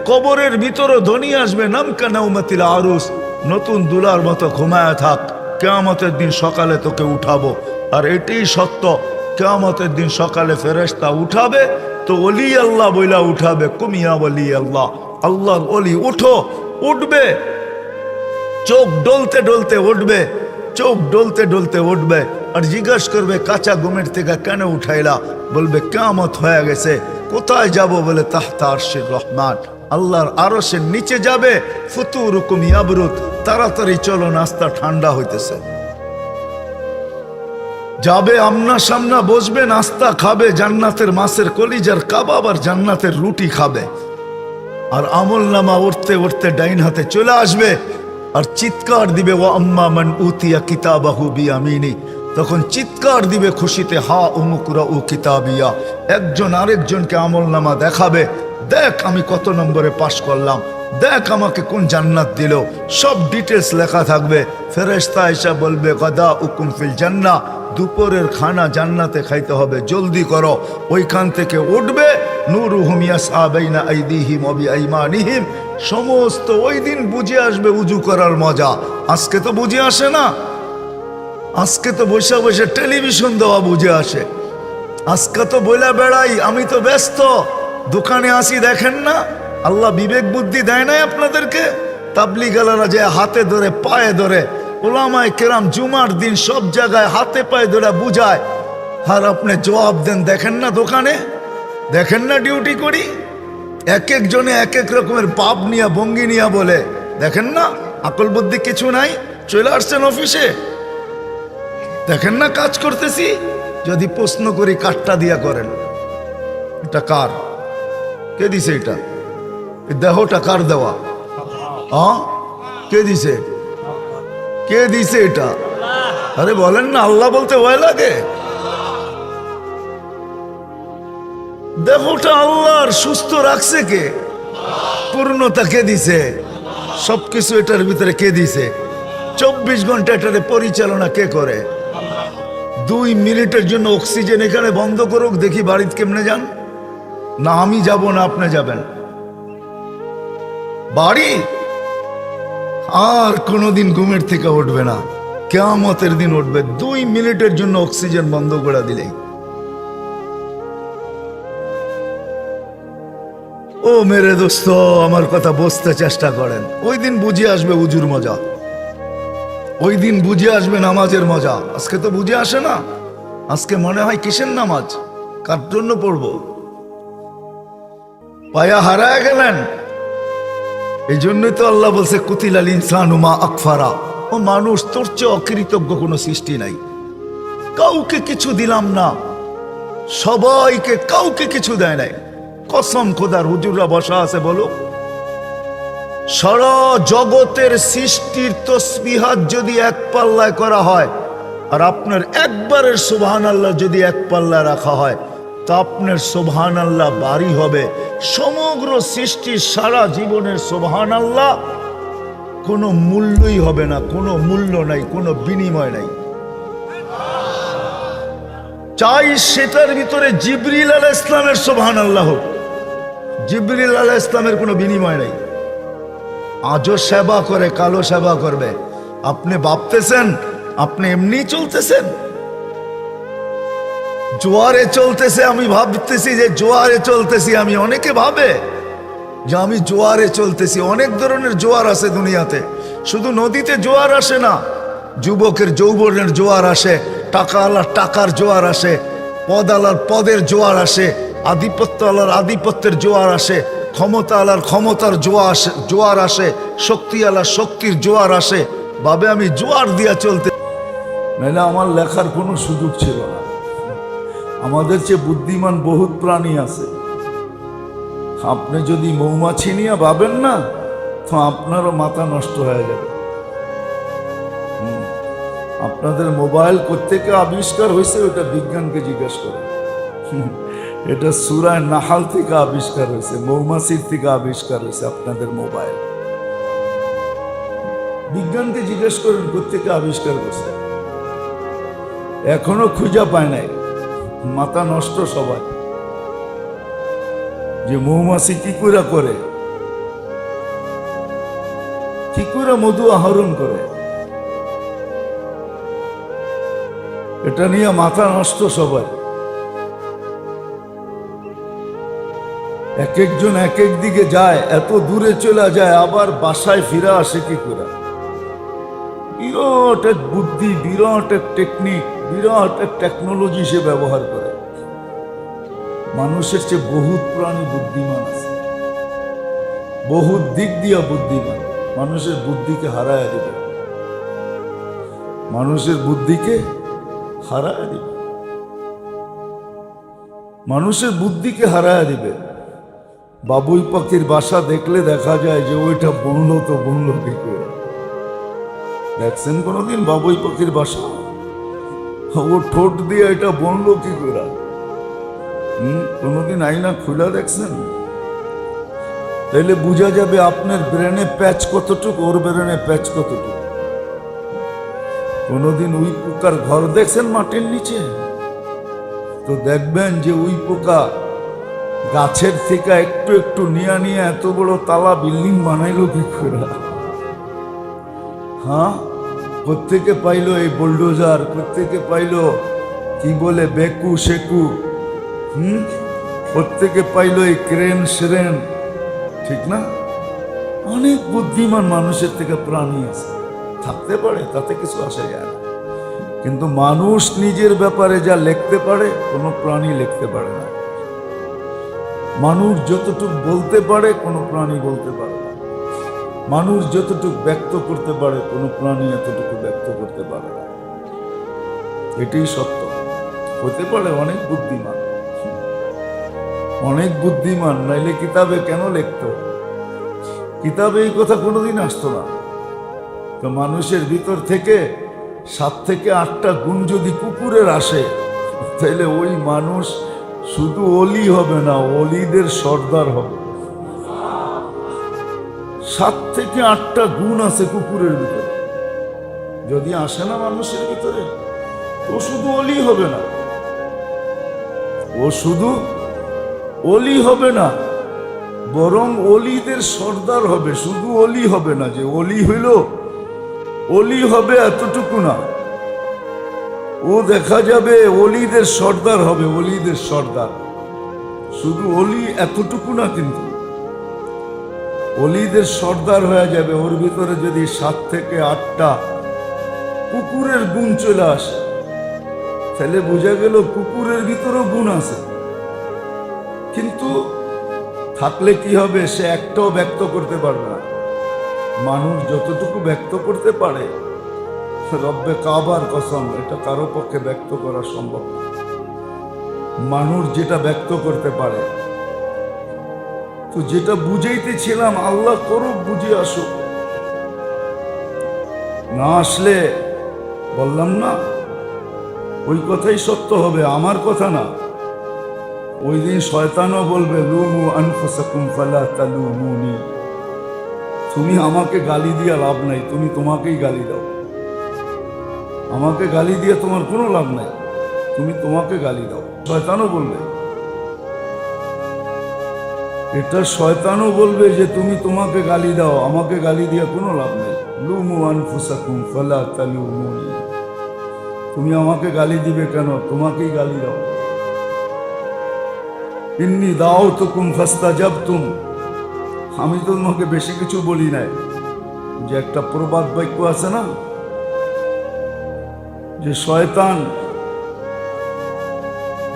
কবরের ভিতরও ধ্বনি আসবে, নামকা নাউমাতিল আরুস, নতুন দুলার মতো ঘুমায় থাক, কিয়ামতের দিন সকালে তোকে উঠাবো। আর এটাই সত্য, কিয়ামতের দিন সকালে ফেরেশতা উঠাবে তো ওলি আল্লাহ বইলা উঠাবে, কুমিয়া ওলি আল্লাহ, আল্লাহর ওলি উঠো, উঠবে, চোখ ডলতে ডলতে উঠবে, চোখ ডলতে ডলতে উঠবে, আর জিজ্ঞাসা করবে কাঁচা ঘুমের থেকে কেন উঠাইলা? বলবে কিয়ামত হয়ে গেছে। কোথায় যাব? বলে তাহতা আরশির রহমান, আল্লাহর আরশের নিচে যাবে। ফুতুরুকুম ইয়াবরুদ, তাড়াতাড়ি চলো, নাস্তা ঠান্ডা হইতেছে। যাবে আমনা সামনা বসবে, নাস্তা খাবে, জান্নাতের মাছের কলিজার কাবাব আর জান্নাতের রুটি খাবে। আর আমল নামা উঠতে উঠতে ডাইন হাতে চলে আসবে, আর চিৎকার দিবে, ওয়া আম্মা মান উতিয়া কিতাবাহু বিয়ামিনি, তখন চিৎকার দিবে খুশিতে, হা উমুকুরা উ কিতাবিয়া। একজন আরেকজনকে আমল নামা দেখাবে, দেখ আমি কত নম্বরে পাশ করলাম, দেখ আমাকে কোন জান্নাত দিল, সব ডিটেলস লেখা থাকবে। ফেরেশতা এসে বলবে, গাদা উকুম ফিল জান্নাহ, দুপুরের খানা জান্নাতে খাইতে হবে, জলদি করো। ওইখান থেকে উঠবে, নূরুহুম ইয়াসআ বাইনা আইদিহিম ওয়া বিআইমানিহিম, সমস্ত ওই দিন বুঝে আসবে উজু করার মজা। আজকে তো বুঝে আসে না, আজকে তো বসে বসে টেলিভিশন দেওয়া বুঝে আসে। আজকে তো বইলা বেড়াই, আমি তো ব্যস্ত, দোকানে আসি, দেখেন না? আল্লাহ বিবেক বুদ্ধি দেয় নাই আপনাদেরকে? তাবলিগালারা যে হাতে ধরে পায়ে ধরে, ওলামায়ে কেরাম জুমার দিন সব জায়গায় হাতে পায়ে ধরে বুঝায়, আর আপনি জবাব দেন, দেখেন না দোকানে, দেখেন না ডিউটি করি, এক এক জনে এক এক রকমের পাপ নিয়া ভঙ্গি নিয়া বলে, দেখেন না আকল বুদ্ধি কিছু নাই, চলে আসছেন অফিসে, দেখেন না কাজ করতেছি। যদি প্রশ্ন করি কাঠটা দিয়া করেন, এটা কার? কে দিছে এটা? দেহটা কার দেওয়া? কে দিছে? কে দিছে এটা? আরে বলেন না, আল্লাহ বলতে ভয় লাগে? দেহটা আল্লাহর, সুস্থ রাখছে কে? পূর্ণতা কে দিছে? সবকিছু এটার ভিতরে কে দিছে? 24 ঘন্টা এটারে পরিচালনা কে করে? 2 মিনিটের জন্য অক্সিজেন এখানে বন্ধ করুক, দেখি বাড়িতে কেমনে যান। না আমি যাব না, আপনি যাবেন বাড়ি, আর কোনোদিন ঘুমের থেকে উঠবে না, কিয়ামতের দিন উঠবে। 2 মিনিটের জন্য অক্সিজেন বন্ধ করে দিলেই। ও মেরে দোস্ত, আমার কথা বুঝতে চেষ্টা করেন। ওই দিন বুঝে আসবে উজুর মজা, ওই দিন বুঝে আসবে নামাজের মজা। আজকে তো বুঝে আসে না। আজকে মনে হয় কিসের নামাজ, কার জন্য পড়ব? পায়া হারায় গেলেন। এই জন্যই তো আল্লাহ বলছে, কুতিলাল ইনসানু মা আকফারা, ও মানুষ, তোর চেয়ে অকৃতজ্ঞ কোনো সৃষ্টি নাই। কাউকে কিছু দিলাম না, সবাইকে, কাউকে কিছু দেয় নাই। কসম খোদার, হুজুররা বসা আছে, বলো, সারা জগতের সৃষ্টির তসবিহাত যদি এক পাল্লায় করা হয়, আর আপনার একবারের সুবহানাল্লাহ যদি এক পাল্লায় রাখা হয়, তা আপনার সুবহানাল্লাহ বাড়ি হবে সমগ্র সৃষ্টির সারা জীবনের সুবহানাল্লাহ কোনো মূল্যই হবে না, কোনো মূল্য নাই, কোনো বিনিময় নাই। চাই সেটার ভিতরে জিবরিল আলাইহিস সালামের সুবহানাল্লাহ হোক, জিবরিল আলাইহিস সালামের কোনো বিনিময় নাই। আজও সেবা করে, কালো সেবা করবে। আপনি ভাবতেছেন আপনি এমনি চলতেছেন, জোয়ারে চলতেছে, আমি ভাবতেছি যে জোয়ারে চলতেছি আমি। অনেকে ভাবে যে আমি জোয়ারে চলতেছি। অনেক ধরনের জোয়ার আছে দুনিয়াতে, শুধু নদীতে জোয়ার আসে না, যুবকের যৌবনের জোয়ার আসে, টাকাওয়ালার টাকার জোয়ার আসে, পদালার পদের জোয়ার আসে, আধিপত্য আলার আধিপত্যের জোয়ার আসে, ক্ষমতা আলার ক্ষমতার জোয়ার আসে, শক্তি আলার শক্তির জোয়ার আসে। ভাবে আমি জোয়ার দিয়া চলতে, নাহলে আমার লেখার কোনো সুযোগ ছিল না। আমাদের চেয়ে বুদ্ধিমান বহুত প্রাণী আছে। আপনি যদি মৌমাছি নিয়ে ভাবেন না, তো আপনারও মাথা নষ্ট হয়ে যাবে। আপনাদের মোবাইল কোত্থেকে আবিষ্কার হয়েছে ওটা বিজ্ঞানকে জিজ্ঞেস করে। এটা সূরা নাহাল থেকে আবিষ্কার হয়েছে, মৌমাছির থেকে আবিষ্কার হয়েছে আপনাদের মোবাইল। বিজ্ঞানকে জিজ্ঞেস করেন কোত্থেকে আবিষ্কার করছে, এখনো খুঁজে পায় নাই। মাথা নষ্ট সবাই, যে মৌমাছি কি করে কি করে মধু আহরণ করে, এটা নিয়ে মাথা নষ্ট সবাই। এক একজন এক এক দিকে যায়, এত দূরে চলে যায়, আবার বাসায় ফিরে আসে কি করে। বিরাট এক বুদ্ধি, বিরাট এক টেকনিক, বিরাট এক টেকনোলজি সে ব্যবহার করে। মানুষের চেয়ে বহুত প্রাণী বুদ্ধিমান আছে, বহুত দিক দিয়া বুদ্ধিমান। মানুষের বুদ্ধিকে হারায় দিবে, মানুষের বুদ্ধিকে হারায় দিবে, মানুষের বুদ্ধিকে হারায় দিবে। বাবুই পাখির বাসা দেখলে দেখা যায় যে ওইটা বনলো তো বনলো কি করে। দেখছেন কোনোদিন বাবুই পাখির বাসা? ও ঠোঁট দিয়ে এটা বনলো কি করে? কোনোদিন আয়না খুলে দেখছেন? তাইলে বোঝা যাবে আপনার ব্রেনে প্যাচ কতটুকু, ওর ব্রেনে প্যাচ কতটুকু। কোনোদিন উই পোকার ঘর দেখছেন মাটির নিচে? তো দেখবেন যে উই পোকা গাছের থেকে একটু একটু নিয়ে নিয়ে এত বড় তালা বিল্ডিং বানাইলো কি করে? হ্যাঁ, কোত্থেকে পাইলো এই বুলডোজার, কোত্থেকে পাইলো কি বলে বেকু শেকু, কোত্থেকে পাইলো এই ক্রেন শ্রেন, ঠিক না? অনেক বুদ্ধিমান মানুষের থেকে প্রাণী আছে, থাকতে পারে, তাতে কিছু আসে যায় না। কিন্তু মানুষ নিজের ব্যাপারে যা লিখতে পারে কোনো প্রাণী লিখতে পারে না। মানুষ যতটুকু বলতে পারে কোনো প্রাণী বলতে পারে না। মানুষ যতটুকু ব্যক্ত করতে পারে কোনো প্রাণী এতটুকু ব্যক্ত করতে পারে না। এটাই সত্য। হতে পারে অনেক বুদ্ধিমান, অনেক বুদ্ধিমান, নাইলে কিতাবে কেন লিখত? কিতাবে এই কথা কোনোদিন আসতো না। তো মানুষের ভিতর থেকে 7 থেকে 8টা গুণ যদি কুকুরের আসে, তাহলে ওই মানুষ শুধু অলি হবে না, অলিদের সর্দার হবে। 7 থেকে 8টা গুণ আছে কুকুরের ভিতরে, যদি আসে না মানুষের ভিতরে, ও শুধু অলি হবে না, ও শুধু অলি হবে না, বরং অলিদের সর্দার হবে। শুধু অলি হবে না, যে অলি হইল অলি হবে এতটুকু না, ও দেখা যাবে অলিদের সর্দার হবে, অলিদের সর্দার। শুধু অলি এতটুকু না, কিন্তু অলিদের সর্দার হয়ে যাবে। ওর ভিতরে যদি 7 থেকে 8টা কুকুরের গুণ চলে আসে, তাহলে বোঝা গেল কুকুরের ভিতরেও গুণ আছে। কিন্তু থাকলে কি হবে, সে একটাও ব্যক্ত করতে পারবে না। মানুষ যতটুকু ব্যক্ত করতে পারে, রব্বে কাবার কসম, এটা কারো পক্ষে ব্যক্ত করা সম্ভব না। মানুষ যেটা ব্যক্ত করতে পারে, তো যেটা বুঝাইতেছিলাম, আল্লাহ করুক, বুঝে আসুক। না আসলে বললাম না, ওই কথাই সত্য হবে, আমার কথা না। ওই দিন শয়তানও বলবে, লুমু আনফুসাকুম ফালা তালুমুনি। তুমি আমাকে গালি দিয়ে লাভ নাই, তুমি তোমাকেই গালি দাও। আমাকে গালি দিয়ে তোমার কোনো লাভ নাই, তুমি তোমাকে গালি দাও। শয়তানও বলবে এটা, শয়তানও বলবে যে তুমি তোমাকে গালি দাও, আমাকে গালি দিয়ে কোনো লাভ নেই। লুমু আনফুসাকুম ফালা তালুমুনি। তুমি আমাকে গালি দিবে কেন, তোমাকেই গালি দাও। ইন্নী দাওতুকুম ফাস্তাজাবতুম। আমি তো তোমাকে বেশি কিছু বলি নাই। যে একটা প্রবাদ বাক্য আছে না, যে শয়তান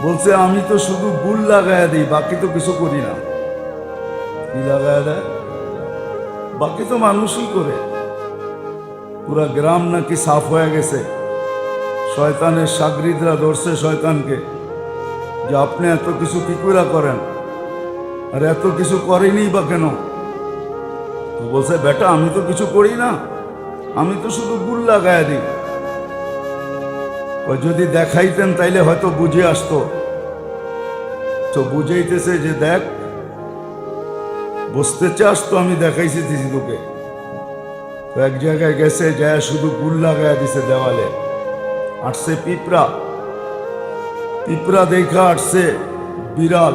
বলছে আমি তো শুধু গুল লাগায় দিই, বাকি তো কিছু করি না। কি লাগায় দেয়? বাকি তো মানুষই করে। পুরা গ্রাম নাকি সাফ হয়ে গেছে। শয়তানের সাগরিদরা ধরছে শয়তানকে, যে আপনি এত কিছু কি করে করেন, আর এত কিছু করেনি বা কেন? তো বলছে, বেটা আমি তো কিছু করি না, আমি তো শুধু গুল লাগায় দিই। ও যদি দেখাইতেন তাইলে হয়তো বুঝে আসতো। তো বুঝাইতেছে যে দেখ, বসতে চাস তো আমি দেখাইছি তোকে। তো এক জায়গায় গেছে, যায় শুধু গুল লাগায় দিছে দেওয়ালে। আসছে পিঁপড়া, পিঁপড়া দেখা আসছে বিড়াল।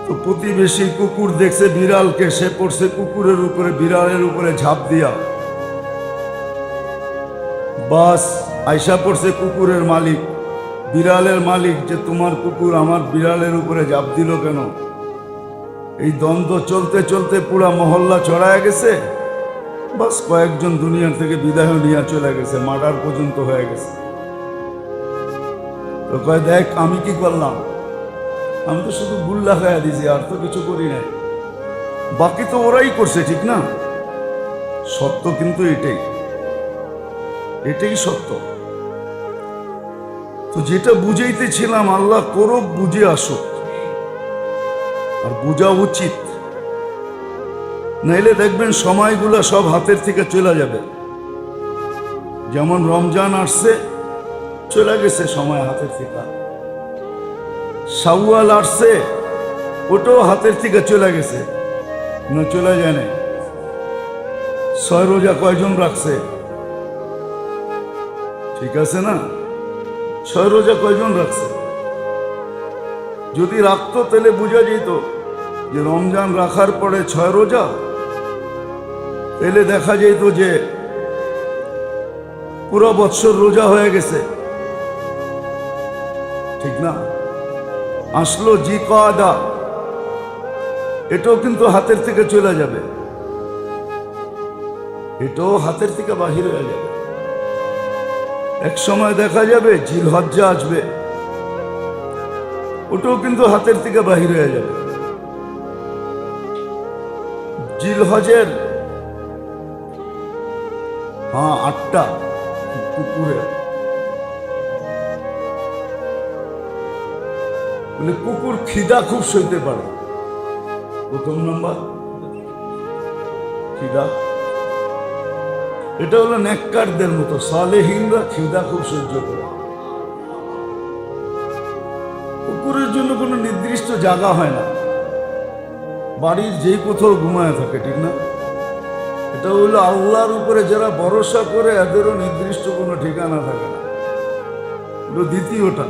তো প্রতিবেশী কুকুর দেখছে বিড়ালকে, সে পড়ছে কুকুরের উপরে, বিড়ালের উপরে ঝাঁপ দিয়া। বাস আয়সা পড়ছে কুকুরের মালিক, বিড়ালের মালিক, যে তোমার কুকুর আমার বিড়ালের উপরে ঝাঁপ দিল কেন? এই দ্বন্দ্ব চলতে চলতে পুরা মহল্লা ছড়ায় গেছে। বাস কয়েকজন দুনিয়ার থেকে বিদায় নিয়ে চলে গেছে, মার্ডার পর্যন্ত হয়ে গেছে। তো কয় দেখ আমি কি করলাম, আমি তো শুধু গুল্লা খাইয়া দিছি, আর তো কিছু করি নাই। বাকি তো ওরাই করছে, ঠিক না? সত্য কিন্তু এটাই, এটাই সত্য। তো যেটা বুঝাইতেছিলাম, আল্লাহ করব বুঝে আসুক, আর বোঝা উচিত। নাইলে দেখবেন সময়গুলো সব হাতের থেকে চলে যাবে। যেমন রমজান আসছে, চলে গেছে সময় হাতের থেকে। শাওয়াল আসছে, ওটাও হাতের থেকে চলে গেছে, না চলে যায় না। 6 রোজা কয়জন রাখছে? ঠিক আছে না? 6 রোজা কয়জন রাখছে? যদি রাখতো তাহলে বোঝা যেত যে রমজান রাখার পরে 6 রোজা, তাহলে দেখা যেত যে পুরো বৎসর রোজা হয়ে গেছে, ঠিক না? আসলো জিকাদা, এটাও কিন্তু হাতের থেকে চলে যাবে, এটাও হাতের থেকে বাহির হয়ে যাবে। এক সময় দেখা যাবে জিলহজ্জা আসবে, ওটাও কিন্তু হাতের থেকে বাহির হয়ে যাবে। জিলহজের 8টা কুকুরের, বলে কুকুর খিদা খুব সইতে পারে। প্রথম নম্বর খিদা, এটা হলো নেককারদের মতো, সালেহীনরা খিদা খুব সহ্য করে। কুকুরের জন্য কোনো নির্দিষ্ট জায়গা হয় না, বাড়ির যেই কোথাও ঘুমায় থাকে, ঠিক না? এটা হলো আল্লাহর উপরে যারা ভরসা করে, এদেরও নির্দিষ্ট কোনো ঠিকানা থাকে না। দ্বিতীয়টা